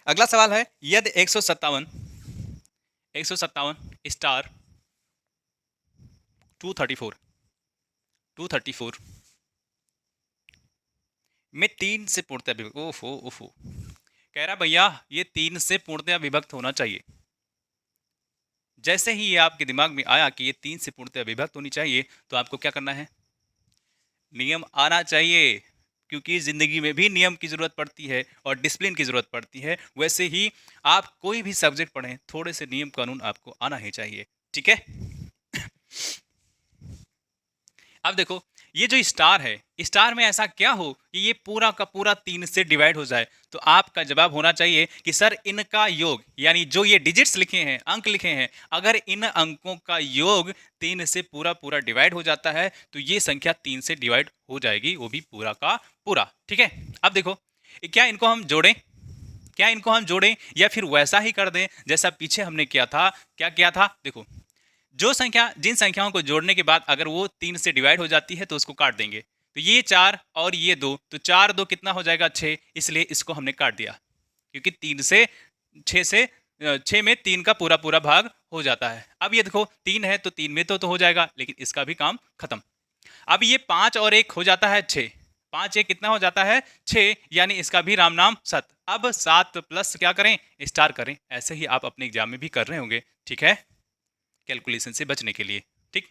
अगला सवाल है, यदि 157 स्टार 234 में 3 से पूर्णतः विभक्त, ओफो ओफो, कह रहा भैया ये 3 से पूर्णतः विभक्त होना चाहिए। जैसे ही ये आपके दिमाग में आया कि ये 3 से पूर्णतः विभक्त होनी चाहिए, तो आपको क्या करना है, नियम आना चाहिए, क्योंकि ज़िंदगी में भी नियम की ज़रूरत पड़ती है और डिसिप्लिन की ज़रूरत पड़ती है। वैसे ही आप कोई भी सब्जेक्ट पढ़ें, थोड़े से नियम कानून आपको आना ही चाहिए। ठीक है, अब देखो, ये जो स्टार है, स्टार में ऐसा क्या हो कि ये पूरा का पूरा 3 से डिवाइड हो जाए, तो आपका जवाब होना चाहिए कि सर इनका योग, यानी जो ये डिजिट्स लिखे हैं, अंक लिखे हैं, अगर इन अंकों का योग 3 से पूरा पूरा डिवाइड हो जाता है तो ये संख्या 3 से डिवाइड हो जाएगी, वो भी पूरा का पूरा। ठीक है, अब देखो, क्या इनको हम जोड़ें, क्या इनको हम जोड़ें या फिर वैसा ही कर दें जैसा पीछे हमने किया था। क्या किया था, देखो, जो संख्या, जिन संख्याओं को जोड़ने के बाद अगर वो 3 से डिवाइड हो जाती है तो उसको काट देंगे। तो ये 4 और ये 2, तो 4 2 कितना हो जाएगा 6, इसलिए इसको हमने काट दिया, क्योंकि 3 से 6 से 6 में 3 का पूरा पूरा भाग हो जाता है। अब ये देखो 3 है तो 3 में तो हो जाएगा, लेकिन इसका भी काम खत्म। अब ये 5 और 1 हो जाता है 6, 5 1 कितना हो जाता है 6, यानी इसका भी राम नाम 7। अब 7 प्लस क्या करें, स्टार करें। ऐसे ही आप अपने एग्जाम में भी कर रहे होंगे, ठीक है, कैलकुलेशन से बचने के लिए। ठीक,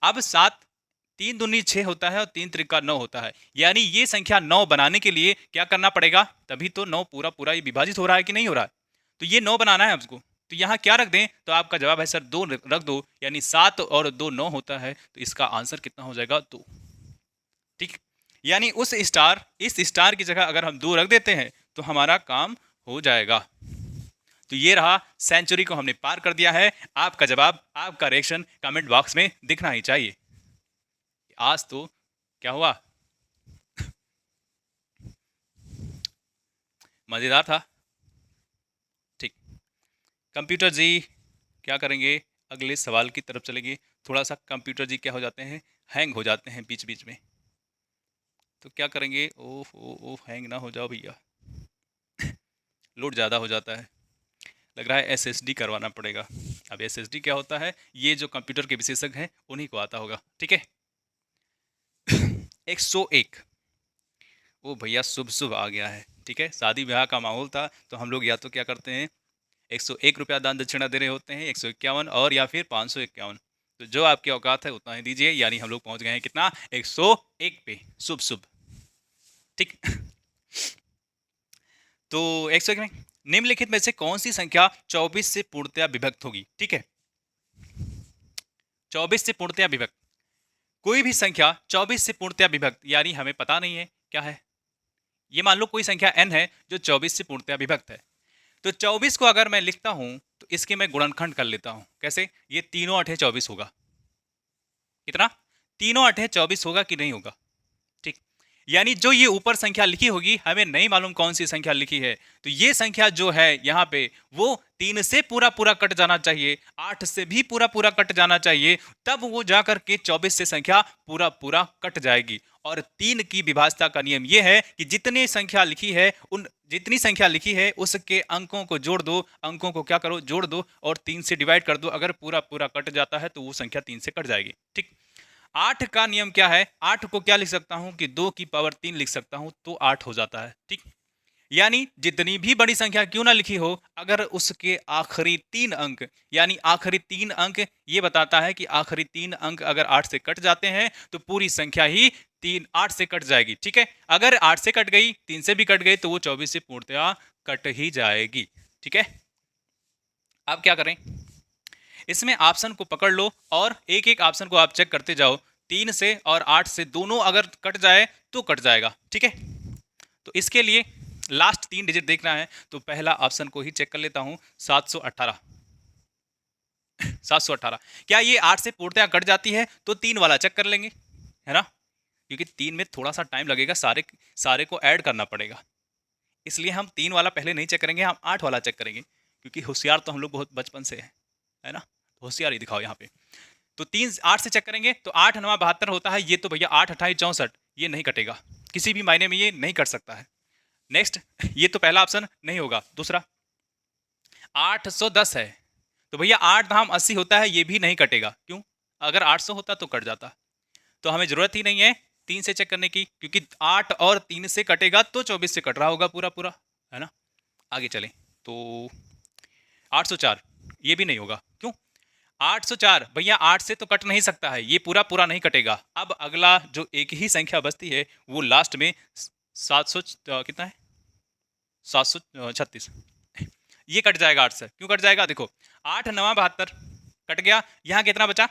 अब 7 3 दूनी 6 होता है और 3 त्रिका 9 होता है, यानी ये संख्या 9 बनाने के लिए क्या करना पड़ेगा, तभी तो 9 पूरा पूरा ये विभाजित हो रहा है कि नहीं हो रहा है, तो ये 9 बनाना है आपको। तो यहाँ क्या रख दें, तो आपका जवाब है सर 2 रख दो, यानी 7 और 2 9 होता है, तो इसका आंसर कितना हो जाएगा 2। ठीक, यानी उस स्टार, इस स्टार की जगह अगर हम 2 रख देते हैं तो हमारा काम हो जाएगा। तो ये रहा, सेंचुरी को हमने पार कर दिया है। आपका जवाब, आपका रिएक्शन कमेंट बॉक्स में दिखना ही चाहिए। आज तो क्या हुआ, मजेदार था। ठीक, कंप्यूटर जी क्या करेंगे, अगले सवाल की तरफ चलेंगे। थोड़ा सा कंप्यूटर जी क्या हो जाते हैं, हैंग हो जाते हैं बीच बीच में, तो क्या करेंगे, ओफ ओफ हैंग ना हो जाओ भैया, लोड ज़्यादा हो जाता है, लग रहा है एसएसडी करवाना पड़ेगा। अब एसएसडी क्या होता है, ये जो कंप्यूटर के विशेषज्ञ हैं उन्हीं को आता होगा। ठीक है, 101, ओ भैया शुभ शुभ आ गया है। ठीक है, शादी ब्याह का माहौल था, तो हम लोग या तो क्या करते हैं 101 रुपया दान दक्षिणा दे रहे होते हैं, 151 और या फिर 551, तो जो आपकी औकात है उतना ही दीजिए, यानी हम लोग पहुंच गए हैं कितना, 101 पे। शुभ शुभ। ठीक, तो 101 में निम्नलिखित में से कौन सी संख्या 24 से पूर्णतया विभक्त होगी। ठीक है, 24 से पूर्णतया विभक्त, कोई भी संख्या 24 से पूर्णतया विभक्त, यानी हमें पता नहीं है क्या है। ये मान लो कोई संख्या n है जो 24 से पूर्णतया विभक्त है, तो 24 को अगर मैं लिखता हूं तो इसके मैं गुणनखंड कर लेता हूं। कैसे, ये तीनों अठे 24 होगा, कितना, तीनों अठे 24 होगा कि नहीं होगा। ठीक, यानी जो ये ऊपर संख्या लिखी होगी हमें नहीं मालूम कौन सी संख्या लिखी है, तो ये संख्या जो है यहाँ पे वो 3 से पूरा पूरा कट जाना चाहिए, 8 से भी पूरा पूरा कट जाना चाहिए, तब वो जाकर के 24 से संख्या पूरा पूरा कट जाएगी। और 3 की विभाज्यता का नियम ये है कि जितनी संख्या लिखी है उसके अंकों को जोड़ दो, अंकों को क्या करो, जोड़ दो और 3 से डिवाइड कर दो। अगर पूरा पूरा कट जाता है तो वो संख्या 3 से कट जाएगी। ठीक, 8 का नियम क्या है, 8 को क्या लिख सकता हूं कि 2 की पावर 3 लिख सकता हूं तो 8 हो जाता है। ठीक, यानी जितनी भी बड़ी संख्या क्यों ना लिखी हो, अगर उसके आखिरी 3 अंक, यानी आखिरी 3 अंक ये बताता है कि आखिरी 3 अंक अगर 8 से कट जाते हैं तो पूरी संख्या ही 8 से कट जाएगी। ठीक है, अगर 8 से कट गई, 3 से भी कट गई तो वो 24 से पूर्णतया कट ही जाएगी। ठीक है, अब क्या करें, इसमें ऑप्शन को पकड़ लो और एक एक ऑप्शन को आप चेक करते जाओ। 3 से और 8 से दोनों अगर कट जाए तो कट जाएगा। ठीक है, तो इसके लिए लास्ट 3 डिजिट देखना है, तो पहला ऑप्शन को ही चेक कर लेता हूं, 718। 718 क्या ये 8 से पूर्णतया कट जाती है, तो 3 वाला चेक कर लेंगे, है ना, क्योंकि 3 में थोड़ा सा टाइम लगेगा, सारे को ऐड करना पड़ेगा, इसलिए हम 3 वाला पहले नहीं चेक करेंगे, हम 8 वाला चेक करेंगे, क्योंकि होशियार तो हम लोग बहुत बचपन से है ना, होशियारी दिखाओ यहाँ पे। तो 3 8 से चेक करेंगे तो 8 9 72 होता है, ये तो भैया 8 28 64 ये नहीं कटेगा, किसी भी मायने में ये नहीं कट सकता है। नेक्स्ट, ये तो पहला ऑप्शन नहीं होगा। दूसरा 810 है, तो भैया 8 धाम 80 होता है, ये भी नहीं कटेगा। क्यों, अगर 800 होता तो कट जाता, तो हमें जरूरत ही नहीं है 3 से चेक करने की, क्योंकि 8 और 3 से कटेगा तो 24 से कट रहा होगा पूरा पूरा, है ना। आगे चलें तो 804 ये भी नहीं होगा। क्यों, 804 भैया 8 से तो कट नहीं सकता है, ये पूरा पूरा नहीं कटेगा। अब अगला जो एक ही संख्या बचती है वो लास्ट में 700 कितना है, 736, ये कट जाएगा 8 से। क्यों कट जाएगा, देखो 8 9 72 कट गया, यहाँ कितना बचा,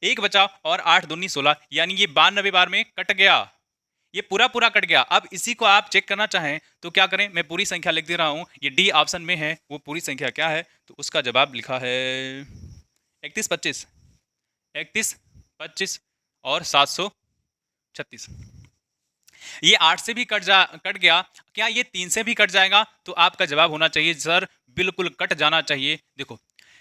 1 बचा, और 8 दूनी 16, यानी ये 92 बार में कट गया, ये पूरा पूरा कट गया। अब इसी को आप चेक करना चाहें तो क्या करें, मैं पूरी संख्या लिख दे रहा हूं, ये डी ऑप्शन में है, वो पूरी संख्या क्या है, तो उसका जवाब लिखा है 31 25, 31 25 और 736। ये 8 से भी कट गया, क्या ये 3 से भी कट जाएगा, तो आपका जवाब होना चाहिए सर बिल्कुल कट जाना चाहिए। देखो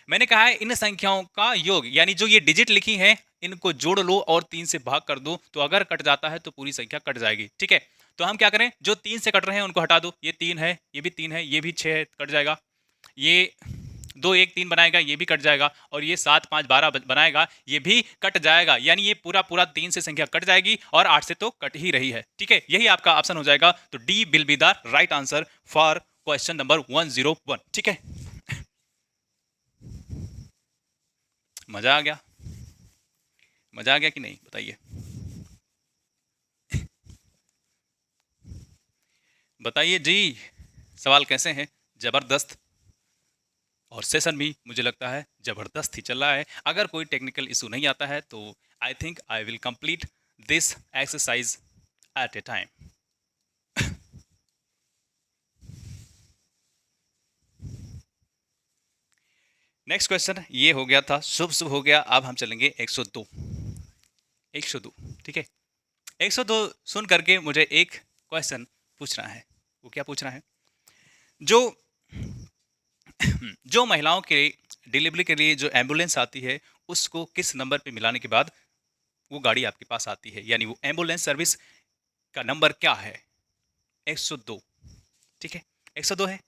मैंने कहा है इन संख्याओं का योग, यानी जो ये डिजिट लिखी है इनको जोड़ लो और 3 से भाग कर दो, तो अगर कट जाता है तो पूरी संख्या कट जाएगी। ठीक है, तो हम क्या करें, जो 3 से कट रहे हैं उनको हटा दो, ये 3 है, ये भी 3 है, ये भी 6 है, कट जाएगा, ये 2 1 3 बनाएगा, ये भी कट जाएगा, और ये 7 5 12 बनाएगा, ये भी कट जाएगा, यानी ये पूरा पूरा 3 से संख्या कट जाएगी और 8 से तो कट ही रही है। ठीक है, यही आपका ऑप्शन हो जाएगा, तो D will be the right answer for question number 101। ठीक है, मजा आ गया, मजा आ गया कि नहीं बताइए, बताइए जी, सवाल कैसे हैं, जबरदस्त, और सेशन भी मुझे लगता है जबरदस्त ही चल रहा है। अगर कोई टेक्निकल इशू नहीं आता है तो I think I will complete this exercise at a time. Next question ये हो गया था, शुभ शुभ हो गया। अब हम चलेंगे 102। 102 ठीक है, 102 सुन करके मुझे एक क्वेश्चन पूछना है। वो क्या पूछना है, जो महिलाओं के डिलीवरी के लिए जो एम्बुलेंस आती है उसको किस नंबर पे मिलाने के बाद वो गाड़ी आपके पास आती है, यानी वो एम्बुलेंस सर्विस का नंबर क्या है, 102। ठीक है, 102 है।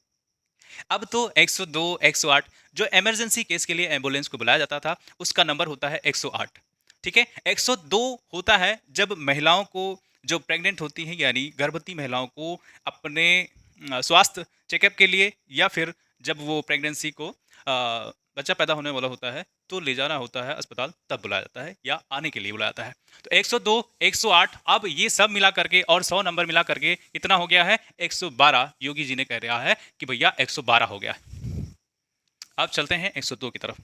अब तो 102 108 जो इमरजेंसी केस के लिए एम्बुलेंस को बुलाया जाता था उसका नंबर होता है 108। ठीक है, 102 होता है जब महिलाओं को जो प्रेग्नेंट होती हैं, यानी गर्भवती महिलाओं को अपने स्वास्थ्य चेकअप के लिए, या फिर जब वो प्रेगनेंसी को बच्चा पैदा होने वाला होता है तो ले जाना होता है अस्पताल, तब बुलाया जाता है या आने के लिए बुलाया जाता है। तो 102 108 अब ये सब मिला करके और 100 नंबर मिला करके कितना हो गया है, 112। योगी जी ने कह रहा है कि भैया 112 हो गया। अब चलते हैं 102 की तरफ।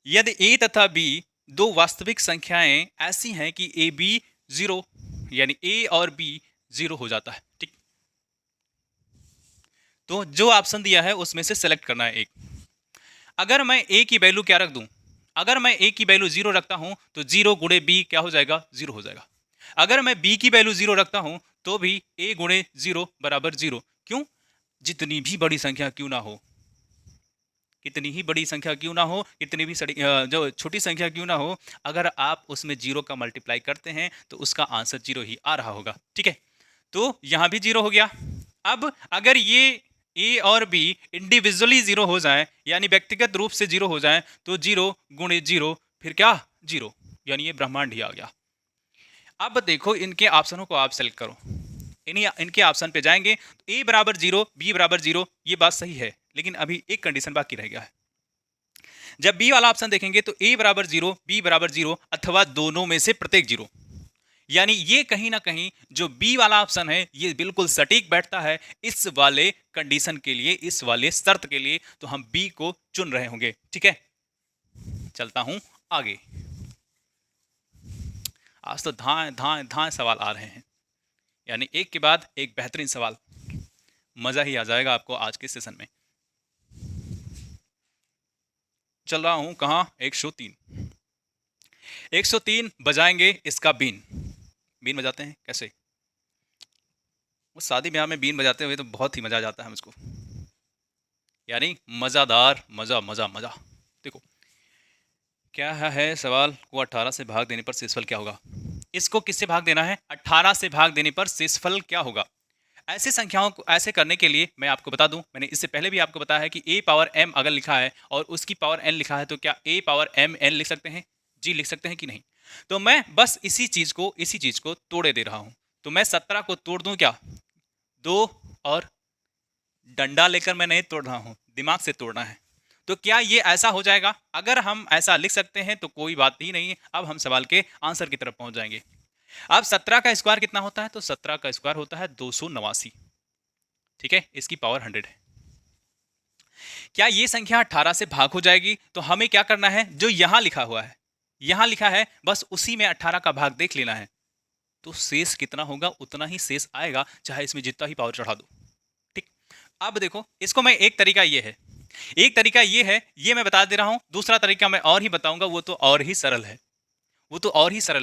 यदि ए तथा बी दो वास्तविक संख्याएं ऐसी हैं कि ए बी 0, यानी ए और बी 0 हो जाता है। ठीक, तो जो ऑप्शन दिया है उसमें से सेलेक्ट करना है एक। अगर मैं ए की वैल्यू क्या रख दूं, अगर मैं ए की वैल्यू 0 रखता हूं तो 0 गुणे बी क्या हो जाएगा, 0 हो जाएगा। अगर मैं b की वैल्यू 0 रखता हूं तो भी a गुणे 0 बराबर 0। क्यों? जितनी भी बड़ी संख्या क्यों ना हो, कितनी ही बड़ी संख्या क्यों ना हो, कितनी भी जो छोटी संख्या क्यों ना हो, अगर आप उसमें 0 का मल्टीप्लाई करते हैं तो उसका आंसर 0 ही आ रहा होगा। ठीक है, तो यहां भी 0 हो गया। अब अगर ये a और b इंडिविजुअली 0 हो जाए, यानी व्यक्तिगत रूप से 0 हो जाए, तो 0 गुणे 0 फिर क्या 0, यानी ये ब्रह्मांड ही आ गया। अब देखो इनके ऑप्शनों को आप सेलेक्ट करो, इनके ऑप्शन पे जाएंगे तो a बराबर 0, b बराबर 0, ये बात सही है, लेकिन अभी एक कंडीशन बाकी रह गया है। जब बी वाला ऑप्शन देखेंगे तो ए बराबर 0, बी बराबर 0 अथवा दोनों में से प्रत्येक 0, यानी ये कहीं ना कहीं जो बी वाला ऑप्शन है ये बिल्कुल सटीक बैठता है इस वाले कंडीशन के लिए, इस वाले शर्त के लिए, तो हम बी को चुन रहे होंगे। ठीक है, चलता हूं आगे। आज तो धाए धाए धाए सवाल आ रहे हैं, यानी एक के बाद एक बेहतरीन सवाल, मजा ही आ जाएगा आपको आज के सेशन में। चल रहा हूं कहां, 103। 103 बजाएंगे इसका बीन। बीन बजाते हैं कैसे? वो शादी ब्याह में बीन बजाते हुए तो बहुत ही मजा आ जाता है मुझको, यानी मज़ादार, मज़ा मज़ा मज़ा। देखो क्या है सवाल को 18 से भाग देने पर शेषफल क्या होगा। इसको किससे भाग देना है? 18 से भाग देने पर शेषफल क्या होगा। ऐसे संख्याओं को ऐसे करने के लिए मैं आपको बता दूं, मैंने इससे पहले भी आपको बताया है कि a पावर m अगर लिखा है और उसकी पावर n लिखा है तो क्या a पावर m n लिख सकते हैं? जी लिख सकते हैं कि नहीं? तो मैं बस इसी चीज को तोड़े दे रहा हूं। तो मैं 17 को तोड़ दूं क्या? 2 और डंडा लेकर मैं नहीं तोड़ रहा हूं, दिमाग से तोड़ना है। तो क्या ये ऐसा हो जाएगा? अगर हम ऐसा लिख सकते हैं तो कोई बात ही नहीं। अब हम सवाल के आंसर की तरफ पहुंच जाएंगे। अब 17 का स्क्वायर कितना होता है? तो 17 का स्क्वायर होता है 289। ठीक है, इसकी पावर 100 है। क्या ये संख्या 18 से भाग हो जाएगी? तो हमें क्या करना है, जो यहां लिखा हुआ है, यहां लिखा है, बस उसी में 18 का भाग देख लेना है। तो शेष कितना होगा उतना ही शेष आएगा, चाहे इसमें जितना ही पावर चढ़ा दो। ठीक, अब देखो इसको मैं एक तरीका ये है, ये मैं बता दे रहा हूं। दूसरा तरीका मैं और ही बताऊंगा, वो तो और ही सरल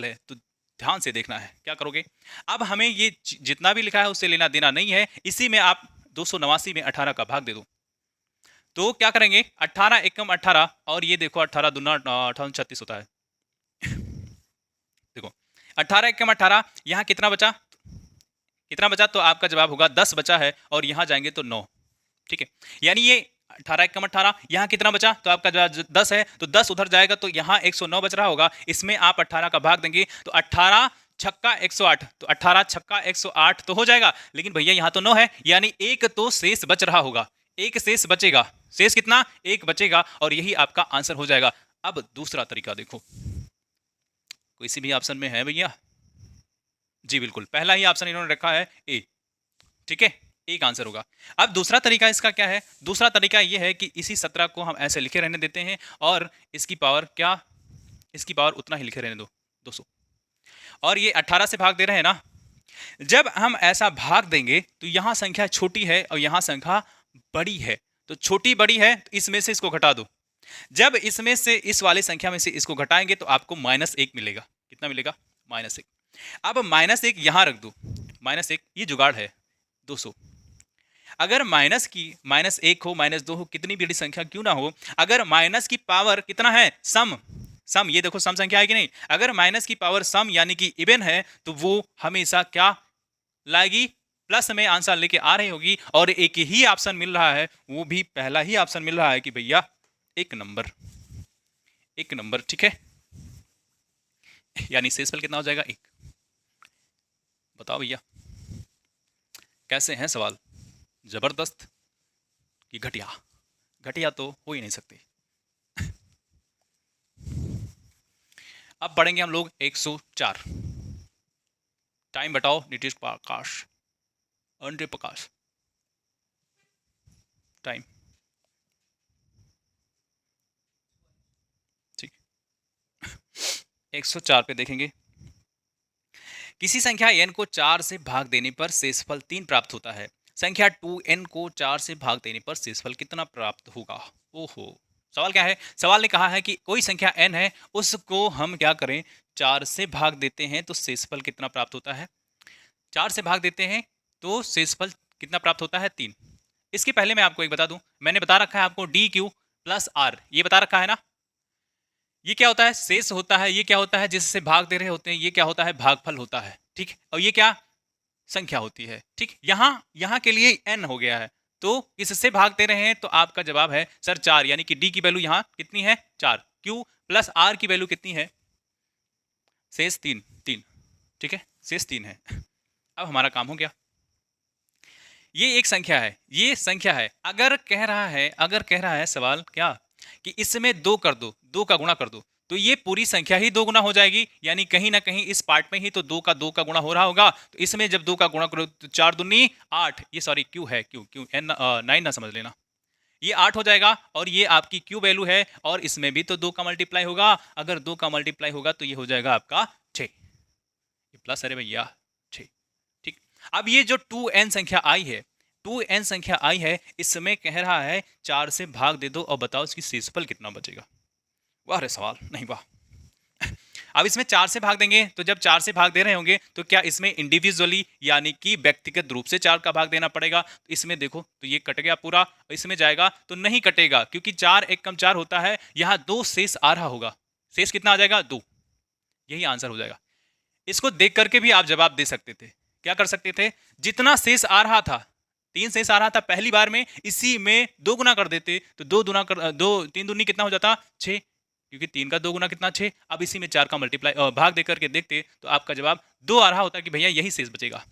है, तो ध्यान से देखना है क्या करोगे। अब हमें ये जितना भी लिखा है उससे लेना देना नहीं है, इसी में आप 289 में 18 का भाग दे दो। तो क्या करेंगे, 18 एकम 18, और ये देखो 18 दूना 38 होता है। देखो 18 एकम 18, यहाँ कितना बचा? तो आपका जवाब होगा 10 बचा है, और यहाँ जाएंगे तो 9। ठीक है, यानी ये 18 एकम 18, यहाँ कितना बचा? तो आपका जवाब 10 है, तो 10 उधर जाएगा तो यहाँ 109 बच रहा होगा। इसमें आप 18 का भाग देंगे तो 18 छक्का 108, तो 18 छक्का 108 तो हो जाएगा। लेकिन भैया यहाँ तो 9 है, यानी एक तो शेष बच रहा होगा, एक शेष बचेगा। शेष कितना? एक बचेगा, और यही आपका आंसर हो जाएगा। अब दूसरा तरीका देखो, कोई सी भी ऑप्शन में है भैया? जी बिल्कुल, पहला ही ऑप्शन इन्होंने रखा है ए। ठीक है, एक आंसर होगा। अब दूसरा तरीका इसका क्या है? दूसरा तरीका यह है कि इसी 17 को हम ऐसे लिखे रहने देते हैं, और इसकी पावर क्या, इसकी पावर उतना ही लिखे रहने दो, 200। और ये 18 से भाग दे रहे हैं ना, जब हम ऐसा भाग देंगे तो यहाँ संख्या छोटी है और यहाँ संख्या बड़ी है, तो छोटी बड़ी है तो इसमें से इसको घटा दो। जब इसमें से इस वाली संख्या में से इसको घटाएंगे तो आपको -1 मिलेगा। कितना मिलेगा? -1। अब -1 यहां रख दो, -1 ये जुगाड़ है, 200। अगर -1 हो, -2 हो, कितनी भी बड़ी संख्या क्यों ना हो, अगर माइनस की पावर कितना है, सम, ये देखो सम संख्या है कि नहीं। अगर माइनस की पावर सम यानी कि इवन है, तो वो हमेशा क्या लाएगी? प्लस में आंसर लेके आ रही होगी। और एक ही ऑप्शन मिल रहा है, वो भी पहला ही ऑप्शन मिल रहा है कि भैया एक नंबर। ठीक है, यानी शेषफल कितना हो जाएगा? 1। बताओ भैया कैसे हैं सवाल, जबरदस्त कि घटिया? घटिया तो हो ही नहीं सकते। अब पढ़ेंगे हम लोग 104। टाइम बताओ नीतीश प्रकाश, अंडे प्रकाश, टाइम। ठीक, 104 पे देखेंगे, किसी संख्या n को 4 से भाग देने पर शेषफल 3 प्राप्त होता है। संख्या 2n को 4 से भाग देने पर शेषफल कितना प्राप्त होगा? ओहो, सवाल क्या है? सवाल ने कहा है कि कोई संख्या n है, उसको हम क्या करें, 4 से भाग देते हैं तो शेषफल कितना प्राप्त होता है? 4 से भाग देते हैं तो शेषफल कितना प्राप्त होता है? 3। इसके पहले मैं आपको एक बता दूं, मैंने बता रखा है आपको डी क्यू प्लस आर, ये बता रखा है ना। ये क्या होता है? शेष होता है। ये क्या होता है? जिससे भाग दे रहे होते हैं, ये क्या होता है? भागफल होता है। ठीक, और ये क्या संख्या होती है। ठीक, यहाँ यहाँ के लिए n हो गया है, तो इससे भाग दे रहे हैं, तो आपका जवाब है सर 4, यानी कि d की वैल्यू यहाँ कितनी है? 4। q प्लस r की वैल्यू कितनी है? शेष 3। ठीक है, शेष 3 है। अब हमारा काम हो गया। ये एक संख्या है, ये संख्या है। अगर कह रहा है सवाल क्या कि इसमें 2 कर दो, 2 का गुणा कर दो, तो ये पूरी संख्या ही 2 गुना हो जाएगी, यानी कहीं ना कहीं इस पार्ट में ही तो 2 का गुणा हो रहा होगा। तो इसमें जब 2 का गुणा करो तो 4 दूनी 8, ये सॉरी क्यू है, क्यू एन 9 ना समझ लेना, ये 8 हो जाएगा। और ये आपकी क्यू वैल्यू है, और इसमें भी तो 2 का मल्टीप्लाई होगा। अगर 2 का मल्टीप्लाई होगा तो ये हो जाएगा आपका 6, ये प्लस, अरे भैया 6। ठीक, अब ये जो 2n संख्या आई है, 2n संख्या आई है, इसमें कह रहा है 4 से भाग दे दो और बताओ इसकी शेषफल कितना बचेगा। वाह रे सवाल, नहीं वाह। अब इसमें 4 से भाग देंगे, तो जब 4 से भाग दे रहे होंगे तो क्या इसमें इंडिविजुअली यानी कि व्यक्तिगत रूप से 4 का भाग देना पड़ेगा। तो इसमें देखो तो ये कट गया पूरा, इसमें जाएगा तो नहीं कटेगा, क्योंकि 4 1 कम 4 होता है। यहाँ 2 शेष आ रहा होगा, शेष कितना आ जाएगा? 2, यही आंसर हो जाएगा। इसको देख करके भी आप जवाब दे सकते थे। क्या कर सकते थे? जितना शेष आ रहा था, 3 शेष आ रहा था पहली बार में, इसी में 2 गुना कर देते, तो 3 दूनी कितना हो जाता? 6, क्योंकि 3 का 2 गुना कितना? 6। अब इसी में 4 का मल्टीप्लाई भाग देकर के देखते तो आपका जवाब 2 आ रहा होता कि भैया यही शेष बचेगा।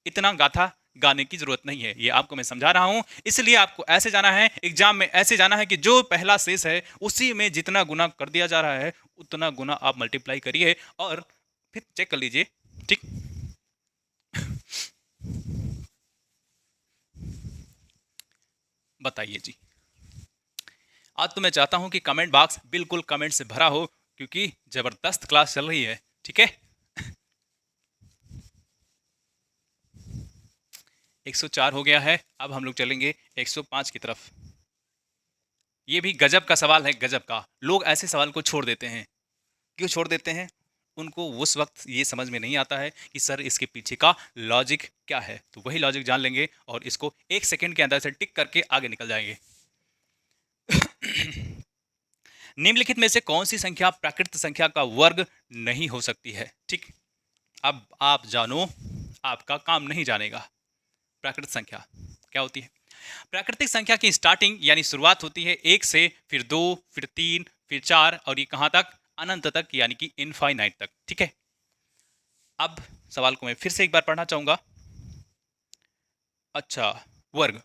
इतना गाथा गाने की जरूरत नहीं है, ये आपको मैं समझा रहा हूं। इसलिए आपको ऐसे जाना है एग्जाम में, ऐसे जाना है कि जो पहला शेष है उसी में जितना गुना कर दिया जा रहा है उतना गुना आप मल्टीप्लाई करिए और फिर चेक कर लीजिए। ठीक, बताइए जी। आज तो मैं चाहता हूं कि कमेंट बॉक्स बिल्कुल कमेंट से भरा हो, क्योंकि जबरदस्त क्लास चल रही है। ठीक है, 104 हो गया है। अब हम लोग चलेंगे 105 की तरफ। ये भी गजब का सवाल है, गजब का। लोग ऐसे सवाल को छोड़ देते हैं। क्यों छोड़ देते हैं? उनको उस वक्त ये समझ में नहीं आता है कि सर इसके पीछे का लॉजिक क्या है। तो वही लॉजिक जान लेंगे और इसको 1 सेकंड के अंदर से टिक करके आगे निकल जाएंगे। निम्नलिखित में से कौन सी संख्या प्राकृत संख्या का वर्ग नहीं हो सकती है? ठीक, अब आप जानो, आपका काम नहीं जानेगा। प्राकृत संख्या क्या होती है? प्राकृतिक संख्या की स्टार्टिंग यानी शुरुआत होती है 1 से, फिर 2, फिर 3, फिर 4, और ये कहां तक? अनंत तक, यानी कि इनफाइनाइट तक। ठीक है, अब सवाल को मैं फिर से एक बार पढ़ना चाहूंगा। अच्छा, वर्ग।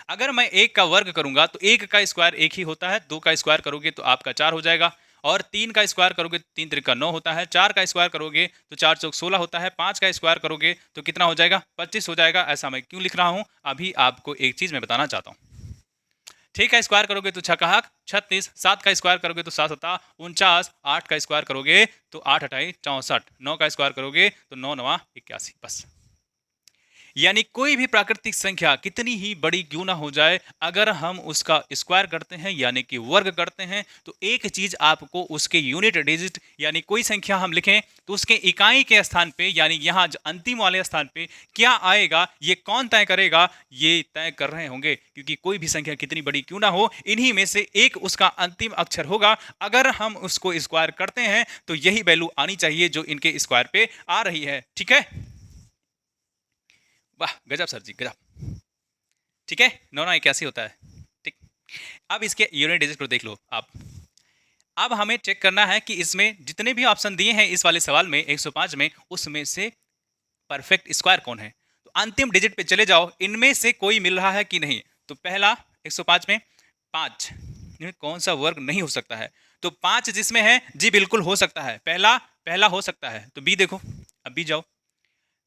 अगर मैं 1 का वर्ग करूंगा तो 1 का स्क्वायर 1 ही होता है, 2 का स्क्वायर करोगे तो आपका 4 हो जाएगा, और 3 का स्क्वायर करोगे तो 3 त्रिका 9 होता है, 4 का स्क्वायर करोगे तो 4 चौक 16 होता है, 5 का स्क्वायर करोगे तो कितना हो जाएगा? 25 हो जाएगा। ऐसा मैं क्यों लिख रहा हूं, अभी आपको एक चीज मैं बताना चाहता हूं। 6 का स्क्वायर करोगे तो 6 का हक 36, 7 का स्क्वायर करोगे तो 7 सता 49, 8 का स्क्वायर करोगे तो 8 अठाई 64, 9 का स्क्वायर करोगे तो 9 नवा 81। बस, यानी कोई भी प्राकृतिक संख्या कितनी ही बड़ी क्यों ना हो जाए, अगर हम उसका स्क्वायर करते हैं यानी कि वर्ग करते हैं, तो एक चीज आपको उसके यूनिट डिजिट यानी कोई संख्या हम लिखें तो उसके इकाई के स्थान पे यानी यहाँ अंतिम वाले स्थान पे क्या आएगा ये कौन तय करेगा? ये तय कर रहे होंगे, क्योंकि कोई भी संख्या कितनी बड़ी क्यों ना हो, इन्हीं में से एक उसका अंतिम अक्षर होगा। अगर हम उसको स्क्वायर करते हैं तो यही वैल्यू आनी चाहिए जो इनके स्क्वायर पे आ रही है। ठीक है, वाह गजब सर जी, गजब। ठीक है, 9 81 होता है। ठीक, अब इसके यूनिट डिजिट को देख लो आप। अब हमें चेक करना है कि इसमें जितने भी ऑप्शन दिए हैं इस वाले सवाल में 105 में, उसमें से परफेक्ट स्क्वायर कौन है। तो अंतिम डिजिट पे चले जाओ, इनमें से कोई मिल रहा है कि नहीं। तो पहला 105 में 5 इनमें कौन सा वर्ग नहीं हो सकता है? तो 5 जिसमें है जी बिल्कुल हो सकता है, पहला हो सकता है। तो बी देखो, अब बी जाओ,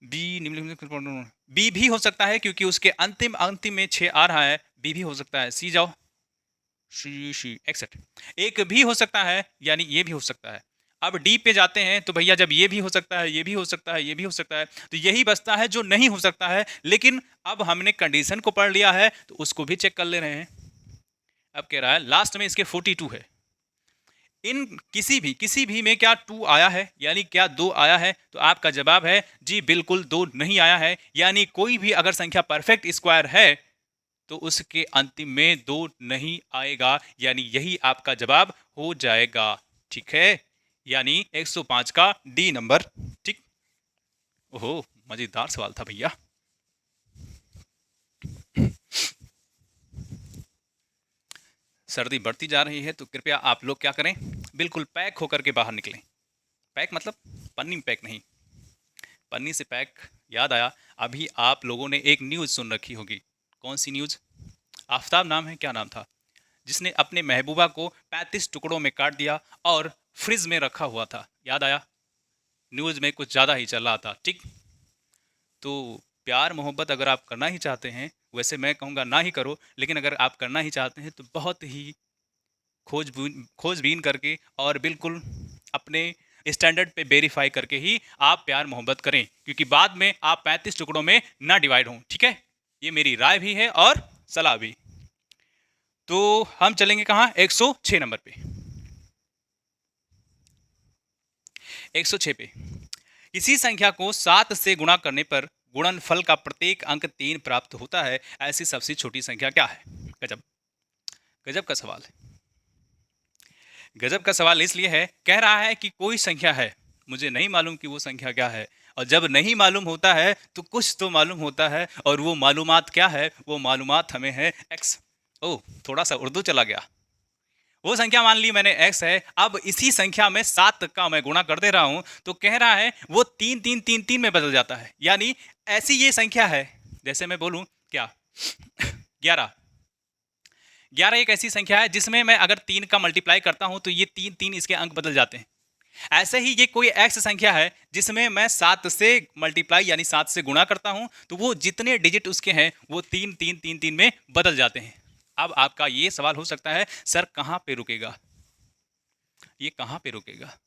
बी भी हो सकता है क्योंकि उसके अंतिम अंतिम में 6 आ रहा है, बी भी हो सकता है। सी जाओ, सी एक्सेट, एक भी हो सकता है यानी ये भी हो सकता है। अब डी पे जाते हैं तो भैया जब ये भी हो सकता है, ये भी हो सकता है, ये भी हो सकता है, तो यही बचता है जो नहीं हो सकता है। लेकिन अब हमने कंडीशन को पढ़ लिया है तो उसको भी चेक कर ले रहे हैं। अब कह रहा है लास्ट में इसके 42 है। इन किसी भी में क्या 2 आया है, यानी क्या 2 आया है? तो आपका जवाब है जी बिल्कुल 2 नहीं आया है। यानी कोई भी अगर संख्या परफेक्ट स्क्वायर है तो उसके अंतिम में 2 नहीं आएगा, यानी यही आपका जवाब हो जाएगा। ठीक है, यानी 105 का डी नंबर। ठीक। ओहो, मजेदार सवाल था भैया। सर्दी बढ़ती जा रही है तो कृपया आप लोग क्या करें, बिल्कुल पैक होकर के बाहर निकलें। पैक मतलब पन्नी में पैक नहीं, पन्नी से पैक। याद आया, अभी आप लोगों ने एक न्यूज़ सुन रखी होगी। कौन सी न्यूज़? आफ्ताब नाम है, क्या नाम था, जिसने अपने महबूबा को 35 टुकड़ों में काट दिया और फ्रिज में रखा हुआ था। याद आया, न्यूज़ में कुछ ज़्यादा ही चल रहा था। ठीक। तो प्यार मोहब्बत अगर आप करना ही चाहते हैं, वैसे मैं कहूँगा ना ही करो, लेकिन अगर आप करना ही चाहते हैं तो बहुत ही खोजबीन करके और बिल्कुल अपने स्टैंडर्ड पे वेरीफाई करके ही आप प्यार मोहब्बत करें, क्योंकि बाद में आप 35 टुकड़ों में ना डिवाइड हों। ठीक है, ये मेरी राय भी है और सलाह भी। तो हम चलेंगे कहाँ? 106 नंबर पे। 106 पे, किसी संख्या को 7 से गुणा करने पर गुणनफल का प्रत्येक अंक 3 प्राप्त होता है, ऐसी सबसे छोटी संख्या क्या है? गजब, गजब का सवाल है। गजब का सवाल इसलिए है, कह रहा है कि कोई संख्या है, मुझे नहीं मालूम कि वो संख्या क्या है, और जब नहीं मालूम होता है तो कुछ तो मालूम होता है, और वो मालूमात क्या है? वो मालूमात हमें है एक्स। ओह, थोड़ा सा उर्दू चला गया। वो संख्या मान ली मैंने एक्स है, अब इसी संख्या में 7 का मैं गुणा कर दे रहा हूं, तो कह रहा है वो 3 3 3 3 में बदल जाता है। यानी ऐसी ये संख्या है, जैसे मैं बोलूं क्या 11। 11 एक ऐसी संख्या है जिसमें मैं अगर 3 का मल्टीप्लाई करता हूं तो ये 3 3 इसके अंक बदल जाते हैं। ऐसे ही ये कोई एक्स संख्या है जिसमें मैं 7 से मल्टीप्लाई यानी 7 से गुणा करता हूं, तो वो जितने डिजिट उसके हैं वो 3 3 3 3 में बदल जाते हैं। अब आपका ये सवाल हो सकता है, सर कहां पे रुकेगा? ये कहां पे रुकेगा?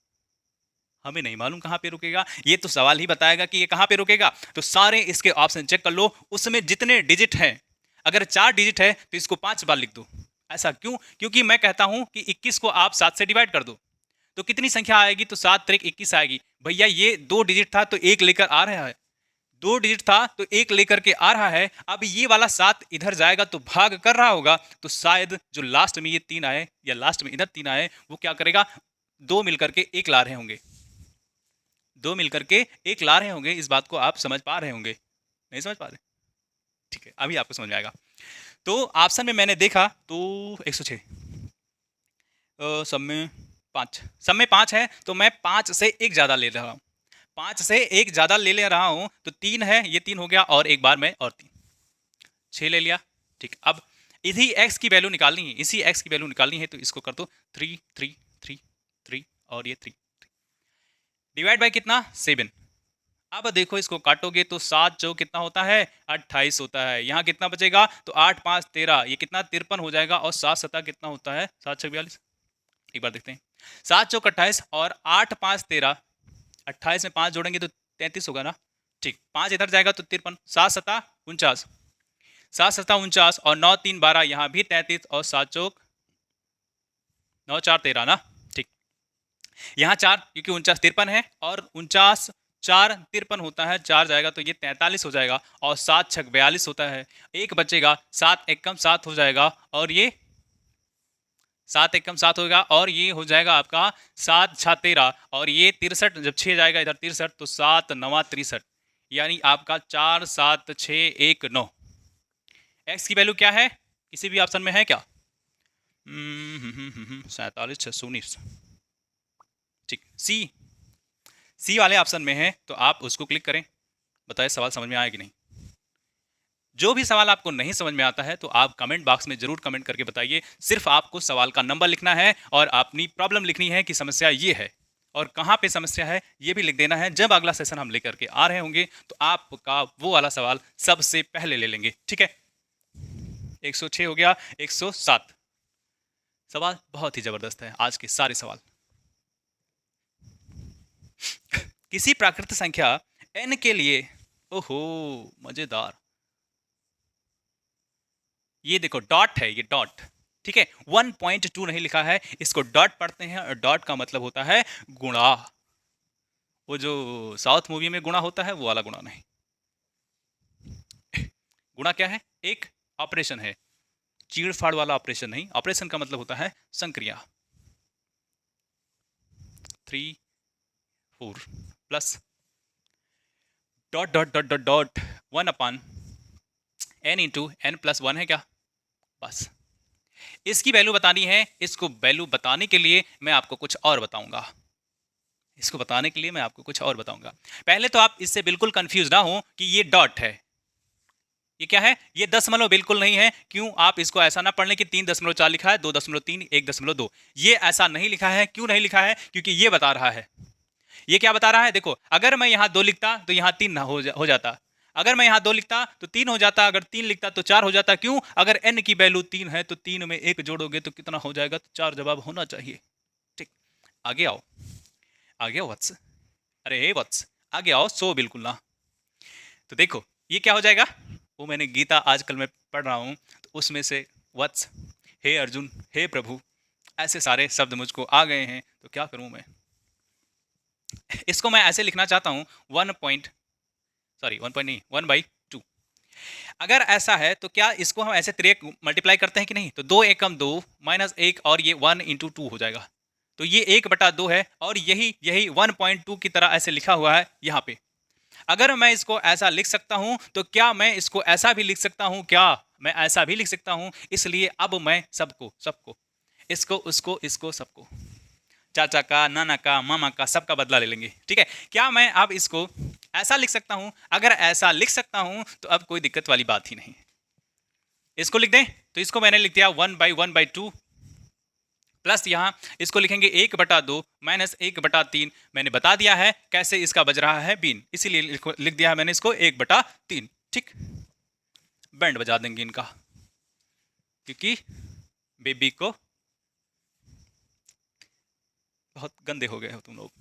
हमें नहीं मालूम कहां पे रुकेगा, ये तो सवाल ही बताएगा कि ये कहां पे रुकेगा। तो सारे इसके ऑप्शन चेक कर लो, उसमें जितने डिजिट हैं, अगर 4 डिजिट है तो इसको 5 बार लिख दो। ऐसा क्यों? क्योंकि मैं कहता हूं कि 21 को आप 7 से डिवाइड कर दो, तो कितनी संख्या आएगी? तो 7 त्रिक 21 आएगी। भैया ये 2 डिजिट था तो 1 लेकर आ रहा है, 2 डिजिट था तो 1 लेकर के आ रहा है। अब ये वाला 7 इधर जाएगा तो भाग कर रहा होगा, तो शायद जो लास्ट में ये 3 आए या लास्ट में इधर 3 आए, वो क्या करेगा? 2 मिलकर के 1 ला रहे होंगे, 2 मिलकर के 1 ला रहे होंगे। इस बात को आप समझ पा रहे होंगे, नहीं समझ पा रहे? ठीक है, अभी आपको समझ में आएगा। तो ऑप्शन में मैंने देखा तो 106 सब में 5 है, तो मैं 5 से 1 ज़्यादा ले रहा हूँ, 5 से 1 ज़्यादा ले ले रहा हूँ, तो 3 है, ये 3 हो गया, और एक बार में और 3, 6 ले लिया। ठीक, अब इसी x की वैल्यू निकालनी है, इसी x की वैल्यू निकालनी है, तो इसको कर दो 3 3 3 3 और ये 3 डिवाइड बाय कितना? 7। अब देखो इसको काटोगे तो 7 चौक कितना होता है? 28 होता है। यहाँ कितना बचेगा? तो 8 5 13, ये कितना? 53 हो जाएगा, और 7 7 कितना होता है? 7 6 42। एक बार देखते हैं, 7 चौक 28 और 8 5 13, 28 में 5 जोड़ेंगे तो 33 होगा ना। ठीक, 5 इधर जाएगा तो 53, 7 7 49, 7 7 49 और 9 3 12, यहाँ भी 33 और 7 चौक 9 4 13 ना। ठीक, यहाँ 4 क्योंकि 49 53 है, और 49 4 53 होता है, 4 जाएगा तो ये 43 हो जाएगा, और 7 6 42 होता है, एक बचेगा, 7 एकम 7 हो जाएगा, और ये 7 एकम 7 होगा, और ये हो जाएगा आपका 7 6 13, और ये 63, जब 6 जाएगा इधर 63, तो 7 9 63, यानी आपका 4 7 6 1 9। एक्स की वैल्यू क्या है? किसी भी ऑप्शन में है क्या? 47 619। ठीक, सी वाले ऑप्शन में है, तो आप उसको क्लिक करें। बताइए सवाल समझ में आया कि नहीं? जो भी सवाल आपको नहीं समझ में आता है तो आप कमेंट बॉक्स में जरूर कमेंट करके बताइए। सिर्फ आपको सवाल का नंबर लिखना है और अपनी प्रॉब्लम लिखनी है कि समस्या ये है और कहाँ पे समस्या है ये भी लिख देना है। जब अगला सेशन हम लेकर के आ रहे होंगे तो आपका वो वाला सवाल सबसे पहले ले लेंगे। ठीक है, 106 हो गया। 107 सवाल बहुत ही जबरदस्त है आज के सारे सवाल। किसी प्राकृतिक संख्या n के लिए, ओहो मजेदार, ये देखो डॉट है, ये डॉट ठीक है, 1.2 नहीं लिखा है, इसको डॉट पढ़ते हैं और डॉट का मतलब होता है गुणा। वो जो साउथ मूवी में गुणा होता है वो वाला गुणा नहीं। गुणा क्या है? एक ऑपरेशन है, चीड़ फाड़ वाला ऑपरेशन नहीं। ऑपरेशन का मतलब होता है संक्रिया। 3 4 plus dot dot dot dot dot 1 अपान n इंटू n प्लस 1 है क्या? बस इसकी वैल्यू बतानी है। इसको वैल्यू बताने के लिए मैं आपको कुछ और बताऊंगा। इसको बताने के लिए मैं आपको कुछ और बताऊंगा। पहले तो आप इससे बिल्कुल कंफ्यूज ना हो कि ये डॉट है, ये क्या है? ये दशमलव बिल्कुल नहीं है। क्यों? आप इसको ऐसा ना पढ़ लें कि 3.4 लिखा है, 2.3, 1.2। ये ऐसा नहीं लिखा है। क्यों नहीं लिखा है? क्योंकि ये बता रहा है। ये क्या बता रहा है? देखो, अगर मैं यहाँ 2 लिखता तो यहाँ 3 हो जाता। अगर मैं यहाँ 2 लिखता तो 3 हो जाता। अगर 3 लिखता तो 4 हो जाता। क्यों? अगर n की वैल्यू 3 है तो 3 में 1 जोड़ोगे तो कितना हो जाएगा? तो 4 जवाब होना चाहिए। ठीक, आगे आओ, आगे आओ वत्स। अरे वत्स, आगे आओ, सो बिल्कुल ना। तो देखो ये क्या हो जाएगा? वो मैंने गीता आजकल मैं पढ़ रहा हूँ, तो उसमें से वत्स, हे अर्जुन, हे प्रभु, ऐसे सारे शब्द मुझको आ गए हैं। तो क्या करूँ मैं? इसको मैं ऐसे लिखना चाहता हूँ 1 नहीं, 1/2। अगर ऐसा है तो क्या इसको हम ऐसे त्रिक मल्टीप्लाई करते हैं कि नहीं? तो 2 एकम 2 माइनस 1 और ये 1 इंटू 2 हो जाएगा। तो ये 1/2 है और यही यही 1.2 की तरह ऐसे लिखा हुआ है यहाँ पे। अगर मैं इसको ऐसा लिख सकता हूं तो क्या मैं इसको ऐसा भी लिख सकता हूं? क्या मैं ऐसा भी लिख सकता हूं? इसलिए अब मैं सबको सबको इसको उसको इसको सबको, चाचा का, नाना का, मामा का, सबका बदला ले लेंगे। ठीक है, क्या मैं अब इसको ऐसा लिख सकता हूं? अगर ऐसा लिख सकता हूं तो अब कोई दिक्कत वाली बात ही नहीं। इसको लिख दें तो इसको मैंने लिख दिया 1/1/2 प्लस यहाँ इसको लिखेंगे 1/2 माइनस 1/3। मैंने बता दिया है कैसे इसका बज रहा है बीन, इसीलिए लिख दिया है मैंने इसको 1/3। ठीक, बैंड बजा देंगे इनका, क्योंकि बेबी को बहुत गंदे हो गए हो तुम लोग।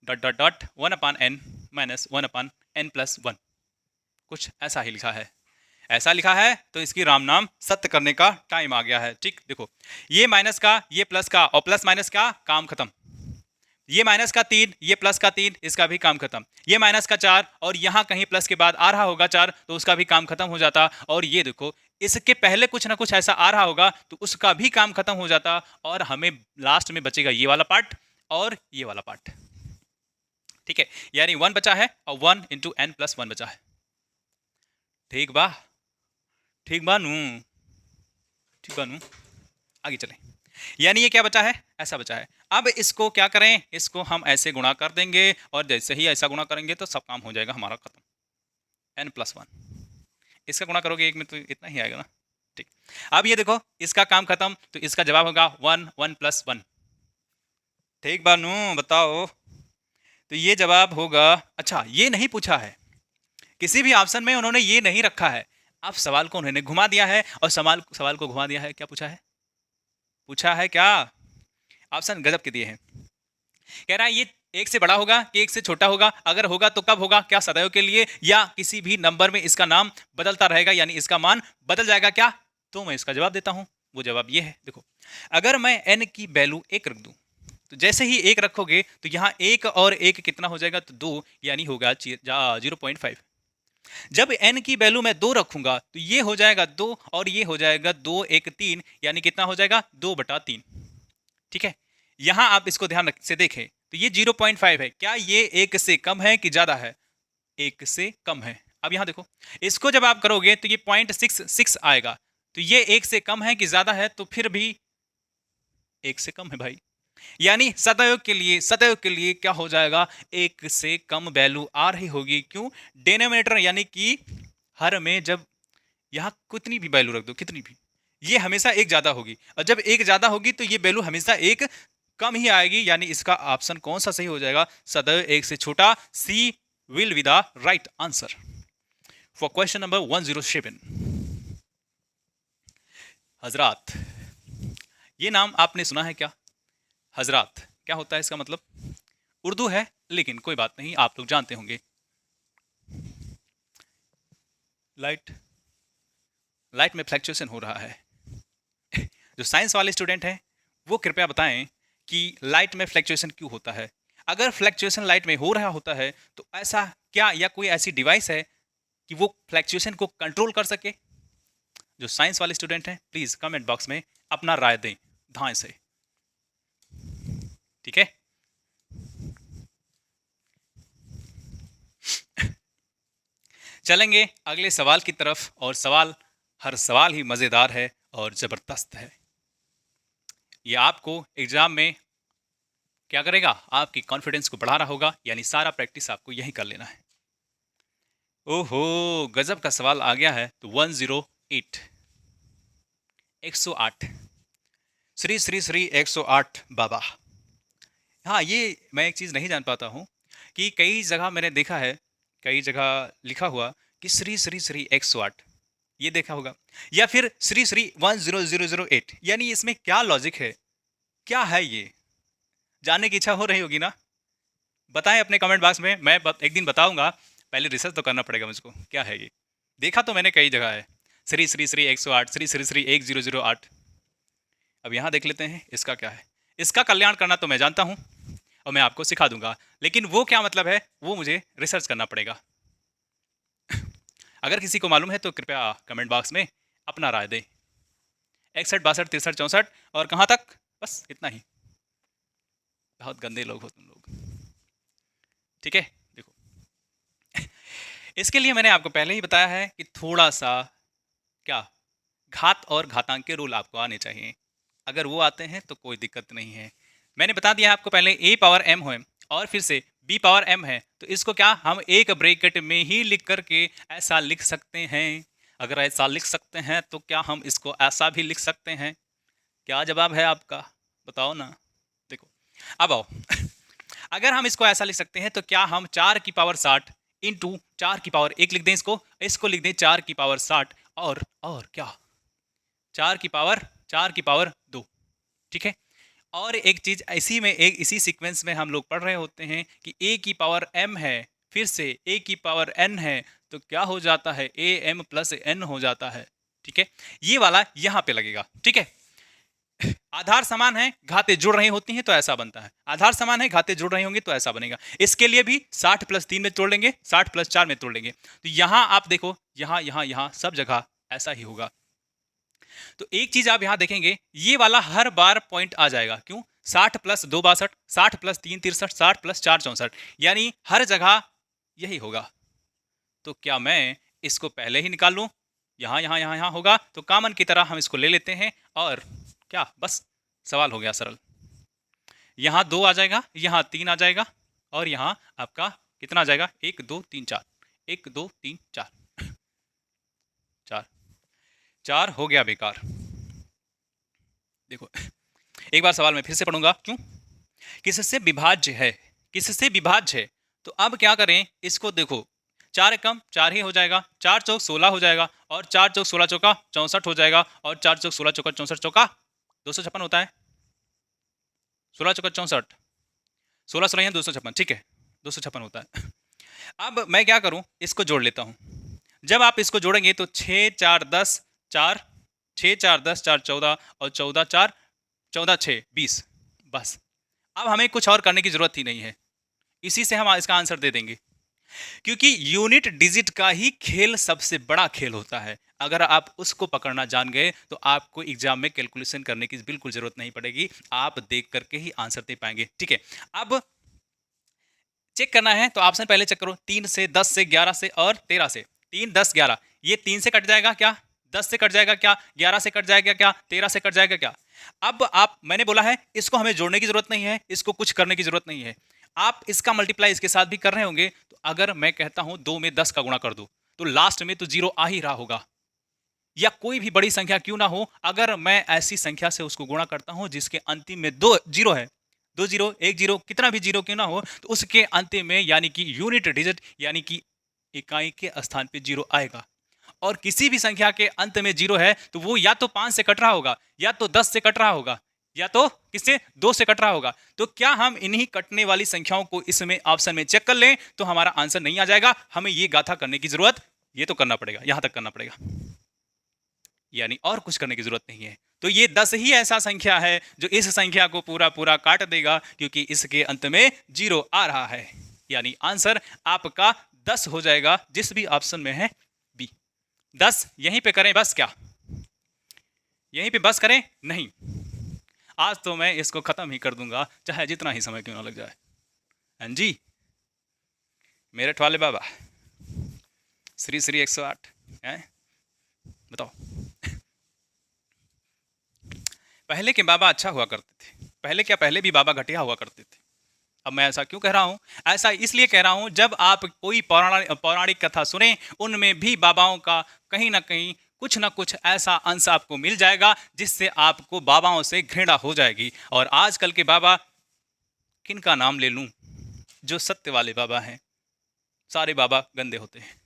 Dot dot dot 1/n minus 1/n plus 1, कुछ ऐसा ही लिखा है। ऐसा लिखा है तो इसकी राम नाम सत्य करने का टाइम आ गया है। ठीक, देखो ये माइनस का, ये प्लस का, और प्लस माइनस का काम खत्म। ये माइनस का 3, ये प्लस का 3, इसका भी काम खत्म। ये माइनस का 4 और यहाँ कहीं प्लस के बाद आ रहा होगा 4, तो उसका भी काम खत्म हो जाता। और ये देखो इसके पहले कुछ ना कुछ ऐसा आ रहा होगा तो उसका भी काम खत्म हो जाता, और हमें लास्ट में बचेगा ये वाला पार्ट और ये वाला पार्ट। ठीक है, यानी 1 बचा है और 1 इंटू n प्लस 1 बचा है। ठीक बा, ठीक बा नू, ठीक बा नू। आगे चलें, यानी ये क्या बचा है? ऐसा बचा है। अब इसको क्या करें? इसको हम ऐसे गुणा कर देंगे और जैसे ही ऐसा गुणा करेंगे तो सब काम हो जाएगा हमारा खत्म। n प्लस 1 इसका गुणा करोगे एक में तो इतना ही आएगा ना। ठीक, अब ये देखो इसका काम खत्म, तो इसका जवाब होगा 1 1 प्लस 1। ठीक बानू, बताओ। तो ये जवाब होगा। अच्छा, ये नहीं पूछा है किसी भी ऑप्शन में, उन्होंने ये नहीं रखा है। अब सवाल को उन्होंने घुमा दिया है, और सवाल को घुमा दिया है। क्या पूछा है? पूछा है क्या? ऑप्शन गजब के दिए हैं। कह रहा है ये 1 से बड़ा होगा कि 1 से छोटा होगा? अगर होगा तो कब होगा? क्या सदैव के लिए, या किसी भी नंबर में इसका नाम बदलता रहेगा, यानी इसका मान बदल जाएगा क्या? तो मैं इसका जवाब देता हूं। वो जवाब ये है, देखो अगर मैं n की वैल्यू 1 रख दूं, तो जैसे ही 1 रखोगे तो यहाँ 1 और 1 कितना हो जाएगा? तो 2, यानी होगा 0.5। जब n की वैल्यू मैं 2 रखूंगा तो ये हो जाएगा 2 और ये हो जाएगा 2 1 3, यानी कितना हो जाएगा? 2/3। ठीक है, यहां आप इसको ध्यान से देखें तो ये 0.5 है। क्या ये 1 से कम है कि ज्यादा है? 1 से कम है। अब यहां देखो, इसको जब आप करोगे तो ये 0.66 आएगा। तो ये 1 से कम है कि ज्यादा है? तो फिर भी 1 से कम है भाई। यानी सदैव के लिए क्या हो जाएगा? 1 से कम वैल्यू आ रही होगी। क्यों? डिनोमिनेटर यानी कि हर में जब यहाँ कितनी भी वैल्यू रख दो, कितनी भी, ये हमेशा 1 ज्यादा होगी, और जब 1 ज्यादा होगी तो ये वैल्यू हमेशा 1 कम ही आएगी। यानी इसका ऑप्शन कौन सा सही हो जाएगा? सदैव 1 से छोटा। C will be the right answer for question number 107। हजरात, ये नाम आपने सुना है क्या? हजरात क्या होता है? इसका मतलब उर्दू है, लेकिन कोई बात नहीं, आप लोग जानते होंगे। लाइट लाइट में फ्लक्चुएशन हो रहा है। जो साइंस वाले स्टूडेंट हैं वो कृपया बताएं कि लाइट में फ्लक्चुएशन क्यों होता है। अगर फ्लक्चुएशन लाइट में हो रहा होता है तो ऐसा क्या या कोई ऐसी डिवाइस है कि वो फ्लक्चुएशन को कंट्रोल कर सके। जो साइंस वाले स्टूडेंट हैं प्लीज कमेंट बॉक्स में अपना राय दें धाएं से, ठीक है। चलेंगे अगले सवाल की तरफ, और सवाल हर सवाल ही मजेदार है और जबरदस्त है। ये आपको एग्जाम में क्या करेगा, आपकी कॉन्फिडेंस को बढ़ा रहा होगा, यानी सारा प्रैक्टिस आपको यही कर लेना है। ओहो गजब का सवाल आ गया है। तो 108 108 श्री श्री श्री 108 बाबा। हाँ, ये मैं एक चीज़ नहीं जान पाता हूँ कि कई जगह मैंने देखा है, कई जगह लिखा हुआ कि श्री श्री श्री 108, ये देखा होगा, या फिर श्री श्री 10008, यानी इसमें क्या लॉजिक है, क्या है ये, जानने की इच्छा हो रही होगी ना। बताएं अपने कमेंट बॉक्स में, मैं एक दिन बताऊंगा। पहले रिसर्च तो करना पड़ेगा मुझको, क्या है ये। देखा तो मैंने कई जगह है, श्री श्री श्री 108, श्री श्री श्री 1008। अब यहाँ देख लेते हैं इसका क्या है। इसका कल्याण करना तो मैं जानता हूँ और मैं आपको सिखा दूंगा, लेकिन वो क्या मतलब है वो मुझे रिसर्च करना पड़ेगा। अगर किसी को मालूम है तो कृपया कमेंट बॉक्स में अपना राय दें। 61 62 63 64 और कहाँ तक, बस इतना ही। बहुत गंदे लोग हो तुम लोग, ठीक है। देखो इसके लिए मैंने आपको पहले ही बताया है कि थोड़ा सा क्या घात और घातांक के रूल आपको आने चाहिए। अगर वो आते हैं तो कोई दिक्कत नहीं है। मैंने बता दिया आपको पहले a पावर m हो और फिर से b पावर m है, तो इसको क्या हम एक ब्रैकेट में ही लिख करके ऐसा लिख सकते हैं। अगर ऐसा लिख सकते हैं तो क्या हम इसको ऐसा भी लिख सकते हैं। क्या जवाब है आपका, बताओ ना। देखो अब आओ अगर हम इसको ऐसा लिख सकते हैं तो क्या हम 4 की पावर 60 इंटू 4 की पावर 1 लिख दें, इसको लिख दें 4 की पावर 60 और क्या 4 की पावर 2, ठीक है। और एक चीज इसी में, एक इसी सीक्वेंस में हम लोग पढ़ रहे होते हैं कि a की पावर m है, फिर से a की पावर n है, तो क्या हो जाता है am प्लस n हो जाता है, ठीक है। ये वाला यहाँ पे लगेगा, ठीक है। आधार समान है, घातें जुड़ रही होती हैं तो ऐसा बनता है। आधार समान है, घातें जुड़ रही होंगी तो ऐसा बनेगा। इसके लिए भी 60 प्लस 3 में तोड़ लेंगे, 60 प्लस 4 में तोड़ लेंगे। तो यहाँ आप देखो, यहाँ यहाँ यहाँ सब जगह ऐसा ही होगा। तो एक चीज आप यहां देखेंगे, ये वाला हर बार पॉइंट आ जाएगा। क्यों, 60 प्लस 2 62, 60 प्लस 3 63, 60 प्लस 4 64, यानी हर जगह यही होगा। तो क्या मैं इसको पहले ही निकाल लूं, यहां यहां यहां यहां होगा, तो कॉमन की तरह हम इसको ले लेते हैं और क्या, बस सवाल हो गया सरल। यहां 2 आ जाएगा, यहां 3 आ जाएगा, और यहां आपका कितना आ जाएगा, 1 2 3 4, 1 2 3 4, 4 हो गया बेकार। देखो एक बार सवाल मैं फिर से पढ़ूंगा। क्यों, किससे विभाज्य है, किससे विभाज्य है। तो अब क्या करें, इसको देखो 4 एकम 4 ही हो जाएगा, 4 चौक 16 हो जाएगा, और 4 चौक 16 चौका 64 हो जाएगा, और 4 चौक 16 चौका 64 चौका 256 होता है। 16 चौका 64, 16 16 256, ठीक है 256 होता है। अब मैं क्या करूं, इसको जोड़ लेता हूं। जब आप इसको जोड़ेंगे तो 6 4 10 4, 6 4 10 4 14, और 14 4 14 6 20, बस। अब हमें कुछ और करने की जरूरत ही नहीं है, इसी से हम इसका आंसर दे देंगे। क्योंकि यूनिट डिजिट का ही खेल सबसे बड़ा खेल होता है। अगर आप उसको पकड़ना जान गए तो आपको एग्जाम में कैलकुलेशन करने की बिल्कुल जरूरत नहीं पड़ेगी, आप देख करके ही आंसर दे पाएंगे, ठीक है। अब चेक करना है तो ऑप्शन पहले चेक करो, 3 से 10 से 11 से और 13 से। 3 10 11, ये 3 से कट जाएगा क्या, 10 से कट जाएगा क्या, 11 से कट जाएगा क्या, 13 से कट जाएगा क्या। अब आप, मैंने बोला है इसको हमें जोड़ने की जरूरत नहीं है, इसको कुछ करने की जरूरत नहीं है। आप इसका मल्टीप्लाई इसके साथ भी कर रहे होंगे, तो अगर मैं कहता हूं 2 में 10 का गुणा कर दो तो लास्ट में तो 0 आ ही रहा होगा, या कोई भी बड़ी संख्या क्यों ना हो। अगर मैं ऐसी संख्या से उसको गुणा करता हूं जिसके अंतिम में 2 0 है, 2 0 1 0, कितना भी 0 क्यों ना हो, तो उसके अंतिम में यानी कि यूनिट डिजिट यानी कि इकाई के स्थान पे 0 आएगा। और किसी भी संख्या के अंत में 0 है तो वो या तो 5 से कट रहा होगा, या तो 10 से कट रहा होगा, या तो किससे 2 से कट रहा होगा। तो क्या हम इन्हीं कटने वाली संख्याओं को इसमें ऑप्शन में चेक कर लें तो हमारा आंसर नहीं आ जाएगा। हमें ये गाथा करने की जरूरत, ये तो करना पड़ेगा, यहां तक करना पड़ेगा। यानी और कुछ करने की जरूरत नहीं है। तो ये 10 ही ऐसा संख्या है जो इस संख्या को पूरा पूरा काट देगा, क्योंकि इसके अंत में 0 आ रहा है। यानी आंसर आपका 10 हो जाएगा, जिस भी ऑप्शन में है बी। 10 यहीं पे करें बस, क्या यहीं पे बस करें? नहीं, आज तो मैं इसको खत्म ही कर दूंगा, चाहे जितना ही समय क्यों ना लग जाए। हाँ जी, मेरठ वाले बाबा, श्री श्री 108 हैं, बताओ। पहले के बाबा अच्छा हुआ करते थे, पहले क्या, पहले भी बाबा घटिया हुआ करते थे। अब मैं ऐसा क्यों कह रहा हूँ? ऐसा इसलिए कह रहा हूँ, जब आप कोई पौराणिक कथा सुने, उनमें भी बाबाओं का कहीं ना कहीं कुछ ना कुछ ऐसा अंश आपको मिल जाएगा जिससे आपको बाबाओं से घृणा हो जाएगी। और आजकल के बाबा, किन का नाम ले लूं? जो सत्य वाले बाबा हैं, सारे बाबा गंदे होते हैं।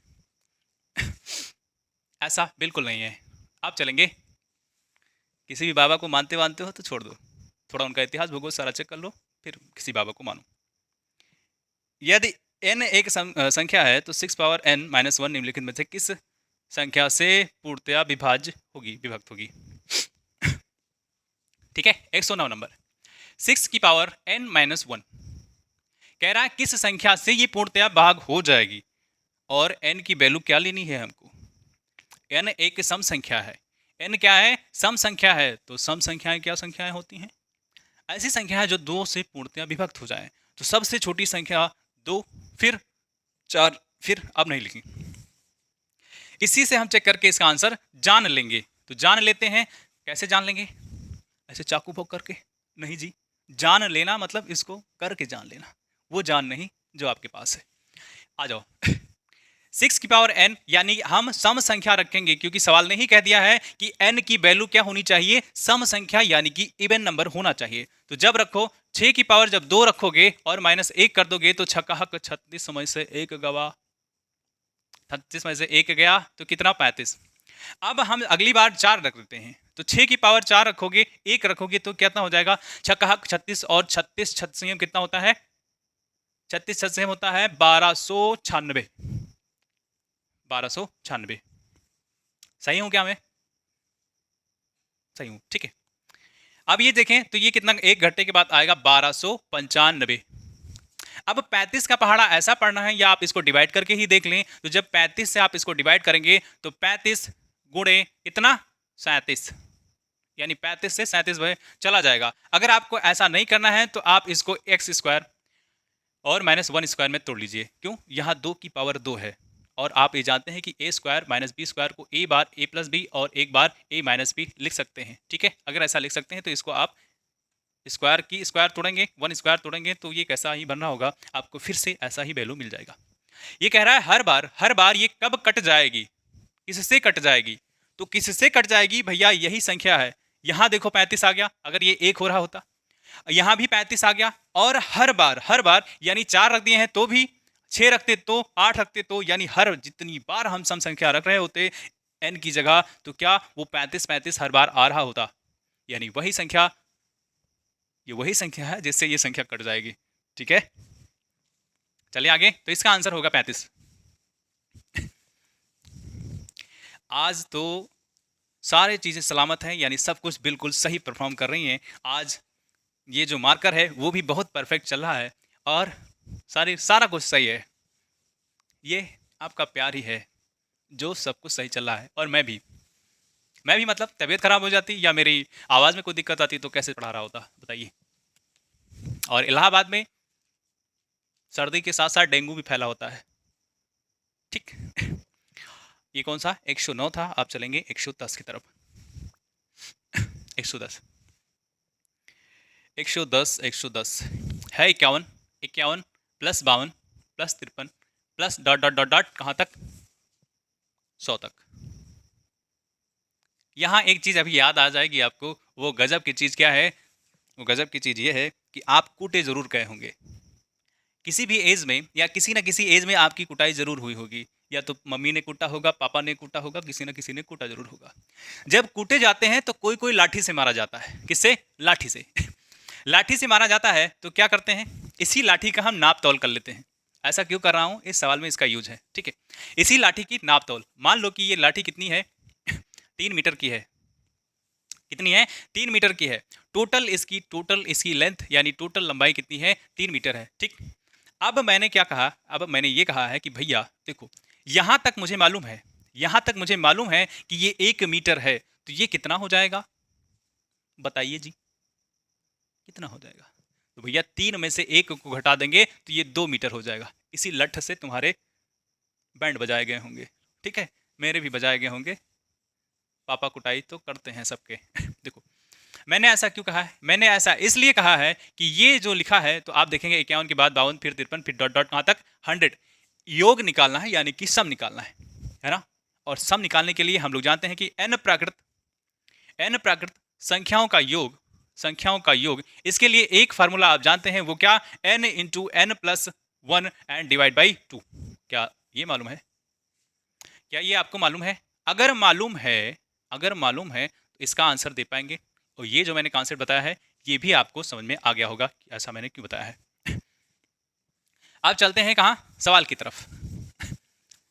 ऐसा बिल्कुल नहीं है। आप चलेंगे, किसी भी बाबा को मानते हो तो छोड़ दो, थोड़ा उनका इतिहास भूगोल सारा चेक कर लो, फिर किसी बाबा को मानो। यदि n एक संख्या है तो 6 पावर n माइनस 1 निम्नलिखित में से किस संख्या से पूर्णतया विभक्त होगी? ठीक है, 109 नंबर, 6 की पावर n माइनस 1 कह रहा है किस संख्या से ये पूर्णतया भाग हो जाएगी, और n की वैल्यू क्या लेनी है हमको? n एक सम संख्या है। n क्या है? सम संख्या है। तो सम संख्याएं क्या संख्याएं होती हैं? ऐसी संख्या है जो 2 से पूर्णतया विभक्त हो जाए। तो सबसे छोटी संख्या 2, फिर 4, फिर अब नहीं लिखी। इसी से हम चेक करके इसका आंसर जान लेंगे। तो जान लेते हैं। कैसे जान लेंगे? ऐसे चाकू पोक करके? नहीं जी, जान लेना मतलब इसको करके जान लेना, वो जान नहीं जो आपके पास है। आ जाओ। 6 की पावर n, यानी हम सम संख्या रखेंगे, क्योंकि सवाल ने ही कह दिया है कि n की वैल्यू क्या होनी चाहिए? सम संख्या, यानी कि इवन नंबर होना चाहिए। तो जब रखो 6 की पावर जब 2 रखोगे और -1 कर दोगे तो छक्का हक 36 में से 1 गवा, 36 में से 1 गया तो कितना? 35। अब हम अगली बार 4 रख देते हैं। तो 6 की पावर 4 रखोगे, 1 रखोगे तो कितना हो जाएगा? छक्का हक 36 और 36 छत्तीस कितना होता है? 36 छत्तीस होता है 1296। 1296 सही हूं क्या मैं? सही हूं, ठीक है। अब ये देखें तो ये कितना, एक घंटे के बाद आएगा 1295। अब 35 का पहाड़ा ऐसा पढ़ना है, या आप इसको डिवाइड करके ही देख लें। तो जब 35 से आप इसको डिवाइड करेंगे तो 35 गुणे कितना? 37, यानी 35 से 37 में चला जाएगा। अगर आपको ऐसा नहीं करना है तो आप इसको x² और -1² में तोड़ लीजिए। क्यों? यहाँ 2 की पावर 2 है, और आप ये जानते हैं कि a² - b² को a बार a + b और एक बार a - b लिख सकते हैं। ठीक है, अगर ऐसा लिख सकते हैं तो इसको आप स्क्वायर की स्क्वायर तोड़ेंगे, 1² तोड़ेंगे तो ये कैसा ही बनना होगा, आपको फिर से ऐसा ही वैल्यू मिल जाएगा। ये कह रहा है हर बार ये कब कट जाएगी? किससे कट जाएगी? तो किससे कट जाएगी भैया? यही संख्या है। यहाँ देखो 35 आ गया, अगर ये 1 हो रहा होता, यहाँ भी 35 आ गया, और हर बार यानी 4 रख दिए हैं तो भी, 6 रखते तो, 8 रखते तो, यानी हर जितनी बार हम सम संख्या रख रहे होते n की जगह, तो क्या वो 35 हर बार आ रहा होता। यानी वही संख्या, ये वही संख्या है जिससे ये संख्या कट जाएगी। ठीक है, चलिए आगे। तो इसका आंसर होगा 35। आज तो सारी चीजें सलामत हैं, यानी सब कुछ बिल्कुल सही परफॉर्म कर रही हैं। आज ये जो मार्कर है वो भी बहुत परफेक्ट चल रहा है, और सारा कुछ सही है। ये आपका प्यार ही है जो सब कुछ सही चल रहा है। और मैं भी मतलब तबीयत खराब हो जाती या मेरी आवाज़ में कोई दिक्कत आती तो कैसे पढ़ा रहा होता, बताइए। और इलाहाबाद में सर्दी के साथ साथ डेंगू भी फैला होता है। ठीक। ये कौन सा? 109 था। आप चलेंगे 110 की तरफ। 110 110 है 51 प्लस 52 प्लस 53 प्लस डॉट कहाँ तक? 100 तक। यहाँ एक चीज़ अभी याद आ जाएगी आपको। वो गजब की चीज़ क्या है? वो गजब की चीज़ ये है कि आप कूटे ज़रूर गए होंगे किसी भी एज में, या किसी न किसी एज में आपकी कुटाई ज़रूर हुई होगी। या तो मम्मी ने कूटा होगा, पापा ने कूटा होगा, किसी न किसी ने कूटा ज़रूर होगा। जब कूटे जाते हैं तो कोई लाठी से मारा जाता है। किससे? लाठी से। लाठी से मारा जाता है तो क्या करते हैं? इसी लाठी का हम नाप तौल कर लेते हैं। ऐसा क्यों कर रहा हूँ? इस सवाल में इसका यूज है। ठीक है, इसी लाठी की नाप तौल। मान लो कि ये लाठी कितनी है? 3 मीटर की है। कितनी है? 3 मीटर की है। टोटल इसकी लेंथ यानी टोटल लंबाई कितनी है? 3 मीटर है। ठीक। अब मैंने क्या कहा? अब मैंने ये कहा है कि भैया देखो, यहां तक मुझे मालूम है, यहां तक मुझे मालूम है कि ये 1 मीटर है, तो ये कितना हो जाएगा? बताइए जी, कितना हो जाएगा? तो भैया 3 में से 1 को घटा देंगे तो ये 2 मीटर हो जाएगा। इसी लठ से तुम्हारे बैंड बजाए गए होंगे, ठीक है, मेरे भी बजाए गए होंगे। पापा कुटाई तो करते हैं सबके। देखो, मैंने ऐसा क्यों कहा है? मैंने ऐसा इसलिए कहा है कि ये जो लिखा है, तो आप देखेंगे 51 के बाद 52, फिर 53, फिर डॉट डॉट कहाँ तक? 100। योग निकालना है, यानी कि सम निकालना है ना? और सम निकालने के लिए हम लोग जानते हैं कि n प्राकृत संख्याओं का योग, इसके लिए एक फार्मूला आप जानते हैं, वो क्या? n into n plus 1 and divide by 2। क्या ये मालूम है? क्या ये आपको मालूम है? अगर मालूम है तो इसका आंसर दे पाएंगे। और ये जो मैंने कॉन्सेप्ट बताया है, ये भी आपको समझ में आ गया होगा कि ऐसा मैंने क्यों बताया है। अब चलते हैं कहाँ? सवाल की तरफ।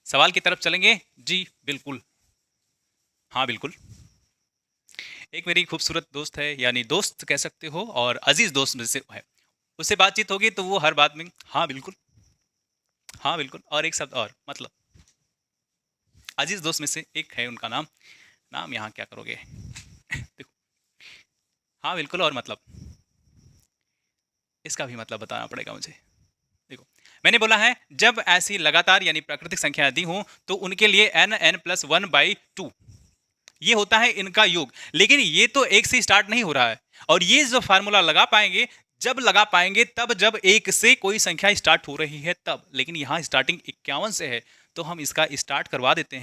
सवाल की तरफ चलेंगे जी, बिल्कुल, हाँ बिल्कुल। एक मेरी खूबसूरत दोस्त है, यानी दोस्त कह सकते हो, और अजीज दोस्त में से है, उससे बातचीत होगी तो वो हर बात में हाँ बिल्कुल, हाँ बिल्कुल, और एक शब्द और, मतलब। अजीज दोस्त में से एक है, उनका नाम यहाँ क्या करोगे? देखो, हाँ बिल्कुल और मतलब, इसका भी मतलब बताना पड़ेगा मुझे। देखो, मैंने बोला है जब ऐसी लगातार यानी प्राकृतिक संख्या दी हो तो उनके लिए n प्लस 1/2 ये होता है इनका योग। लेकिन ये तो 1 से स्टार्ट नहीं हो रहा है, और ये जो फार्मूला लगा पाएंगे तब जब 1 से कोई संख्या स्टार्ट हो रही है तब। लेकिन यहाँ स्टार्टिंग 51 से है, तो हम इसका स्टार्ट करवा देते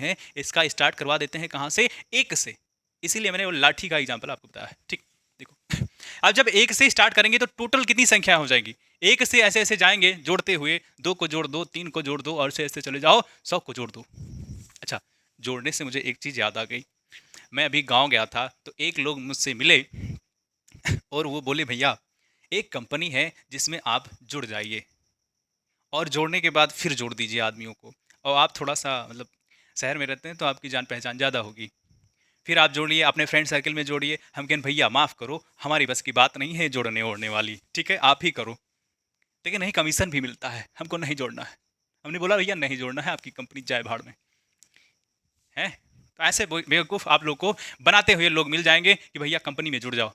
हैं कहाँ से? 1 से। इसीलिए मैंने वो लाठी का एग्जाम्पल आपको बताया है। ठीक, देखो, अब जब 1 से स्टार्ट करेंगे तो टोटल कितनी संख्या हो जाएगी? 1 से ऐसे ऐसे जाएंगे जोड़ते हुए, 2 को जोड़ दो, 3 को जोड़ दो, और ऐसे ऐसे चले जाओ, 100 को जोड़ दो। अच्छा, जोड़ने से मुझे एक चीज़ याद आ गई। मैं अभी गांव गया था, तो एक लोग मुझसे मिले और वो बोले, भैया एक कंपनी है जिसमें आप जुड़ जाइए, और जोड़ने के बाद फिर जोड़ दीजिए आदमियों को, और आप थोड़ा सा मतलब शहर में रहते हैं तो आपकी जान पहचान ज़्यादा होगी, फिर आप जोड़िए, अपने फ्रेंड सर्कल में जोड़िए। हम कहें भैया माफ़ करो, हमारी बस की बात नहीं है जोड़ने ओड़ने वाली, ठीक है आप ही करो। लेकिन नहीं, कमीशन भी मिलता है, हमको नहीं जोड़ना है। हमने बोला भैया नहीं जोड़ना है, आपकी कंपनी जाए भाड़ में है। तो ऐसे बेवकूफ़ आप लोग को बनाते हुए लोग मिल जाएंगे कि भैया कंपनी में जुड़ जाओ।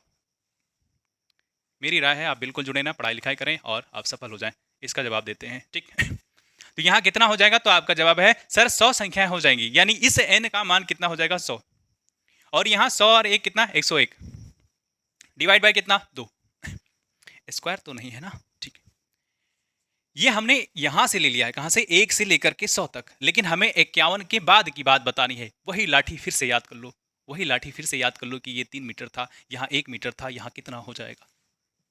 मेरी राय है आप बिल्कुल जुड़े ना, पढ़ाई लिखाई करें और आप सफल हो जाएं। इसका जवाब देते हैं, ठीक। तो यहाँ कितना हो जाएगा? तो आपका जवाब है सर 100 संख्याएं हो जाएंगी, यानी इस n का मान कितना हो जाएगा? 100। और यहाँ 100 और 1 कितना? 101। डिवाइड बाय कितना? 2। स्क्वायर तो नहीं है ना? ठीक। ये हमने यहां से ले लिया है, कहां से? 1 से लेकर के 100 तक। लेकिन हमें 51 के बाद की बात बतानी है। वही लाठी फिर से याद कर लो कि ये 3 मीटर था, यहाँ 1 मीटर था, यहाँ कितना हो जाएगा?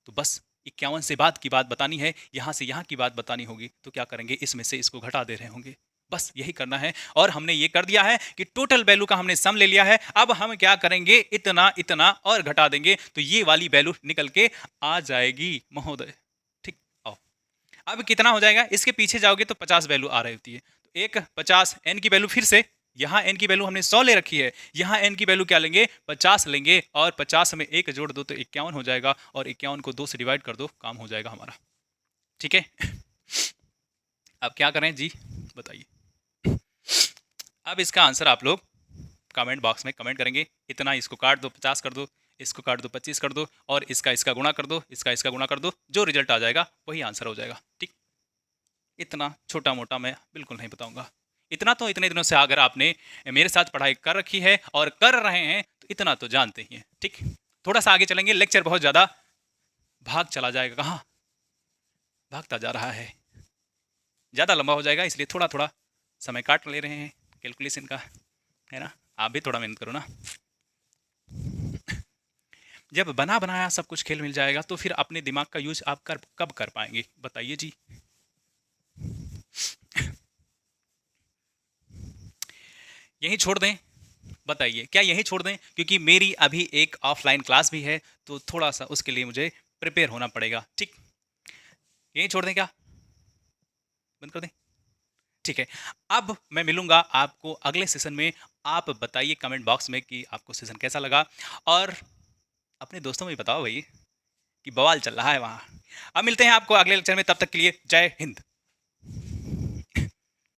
तो बस 51 से बाद की बात बतानी है, यहाँ से यहाँ की बात बतानी होगी। तो क्या करेंगे? इसमें से इसको घटा दे रहे होंगे, बस यही करना है। और हमने ये कर दिया है कि टोटल वैल्यू का हमने सम ले लिया है। अब हम क्या करेंगे? इतना इतना और घटा देंगे, तो ये वाली वैल्यू निकल के आ जाएगी महोदय। ठीक, आओ। अब कितना हो जाएगा? इसके पीछे जाओगे तो 50 वैल्यू आ रही होती है, तो एक 50 n की वैल्यू, फिर से यहाँ n की वैल्यू हमने 100 ले रखी है, यहाँ n की वैल्यू क्या लेंगे? 50 लेंगे, और 50 में 1 जोड़ दो तो 51 हो जाएगा, और 51 को 2 से डिवाइड कर दो, काम हो जाएगा हमारा। ठीक है, अब क्या करें जी, बताइए। अब इसका आंसर आप लोग कमेंट बॉक्स में कमेंट करेंगे। इतना इसको काट दो, 50 कर दो, इसको काट दो, 25 कर दो, और इसका गुणा कर दो, इसका गुणा कर दो, जो रिजल्ट आ जाएगा वही आंसर हो जाएगा। ठीक, इतना छोटा मोटा मैं बिल्कुल नहीं बताऊंगा। इतना तो इतने दिनों से अगर आपने मेरे साथ पढ़ाई कर रखी है और कर रहे हैं तो इतना तो जानते ही हैं। ठीक, थोड़ा सा आगे चलेंगे, लेक्चर बहुत ज़्यादा भाग चला जाएगा, कहाँ भागता जा रहा है, ज़्यादा लंबा हो जाएगा, इसलिए थोड़ा थोड़ा समय काट ले रहे हैं कैलकुलेशन का, है ना। आप भी थोड़ा मेहनत करो ना। जब बना बनाया सब कुछ खेल मिल जाएगा तो फिर अपने दिमाग का यूज आप कब कर पाएंगे? बताइए जी। यहीं छोड़ दें? बताइए, क्या यहीं छोड़ दें? क्योंकि मेरी अभी एक ऑफलाइन क्लास भी है, तो थोड़ा सा उसके लिए मुझे प्रिपेयर होना पड़ेगा। ठीक, यहीं छोड़ दें क्या? बंद कर दें? ठीक है, अब मैं मिलूँगा आपको अगले सेशन में। आप बताइए कमेंट बॉक्स में कि आपको सेशन कैसा लगा, और अपने दोस्तों में भी बताओ भई कि बवाल चल रहा है वहाँ। अब मिलते हैं आपको अगले लेक्चर में, तब तक के लिए जय हिंद।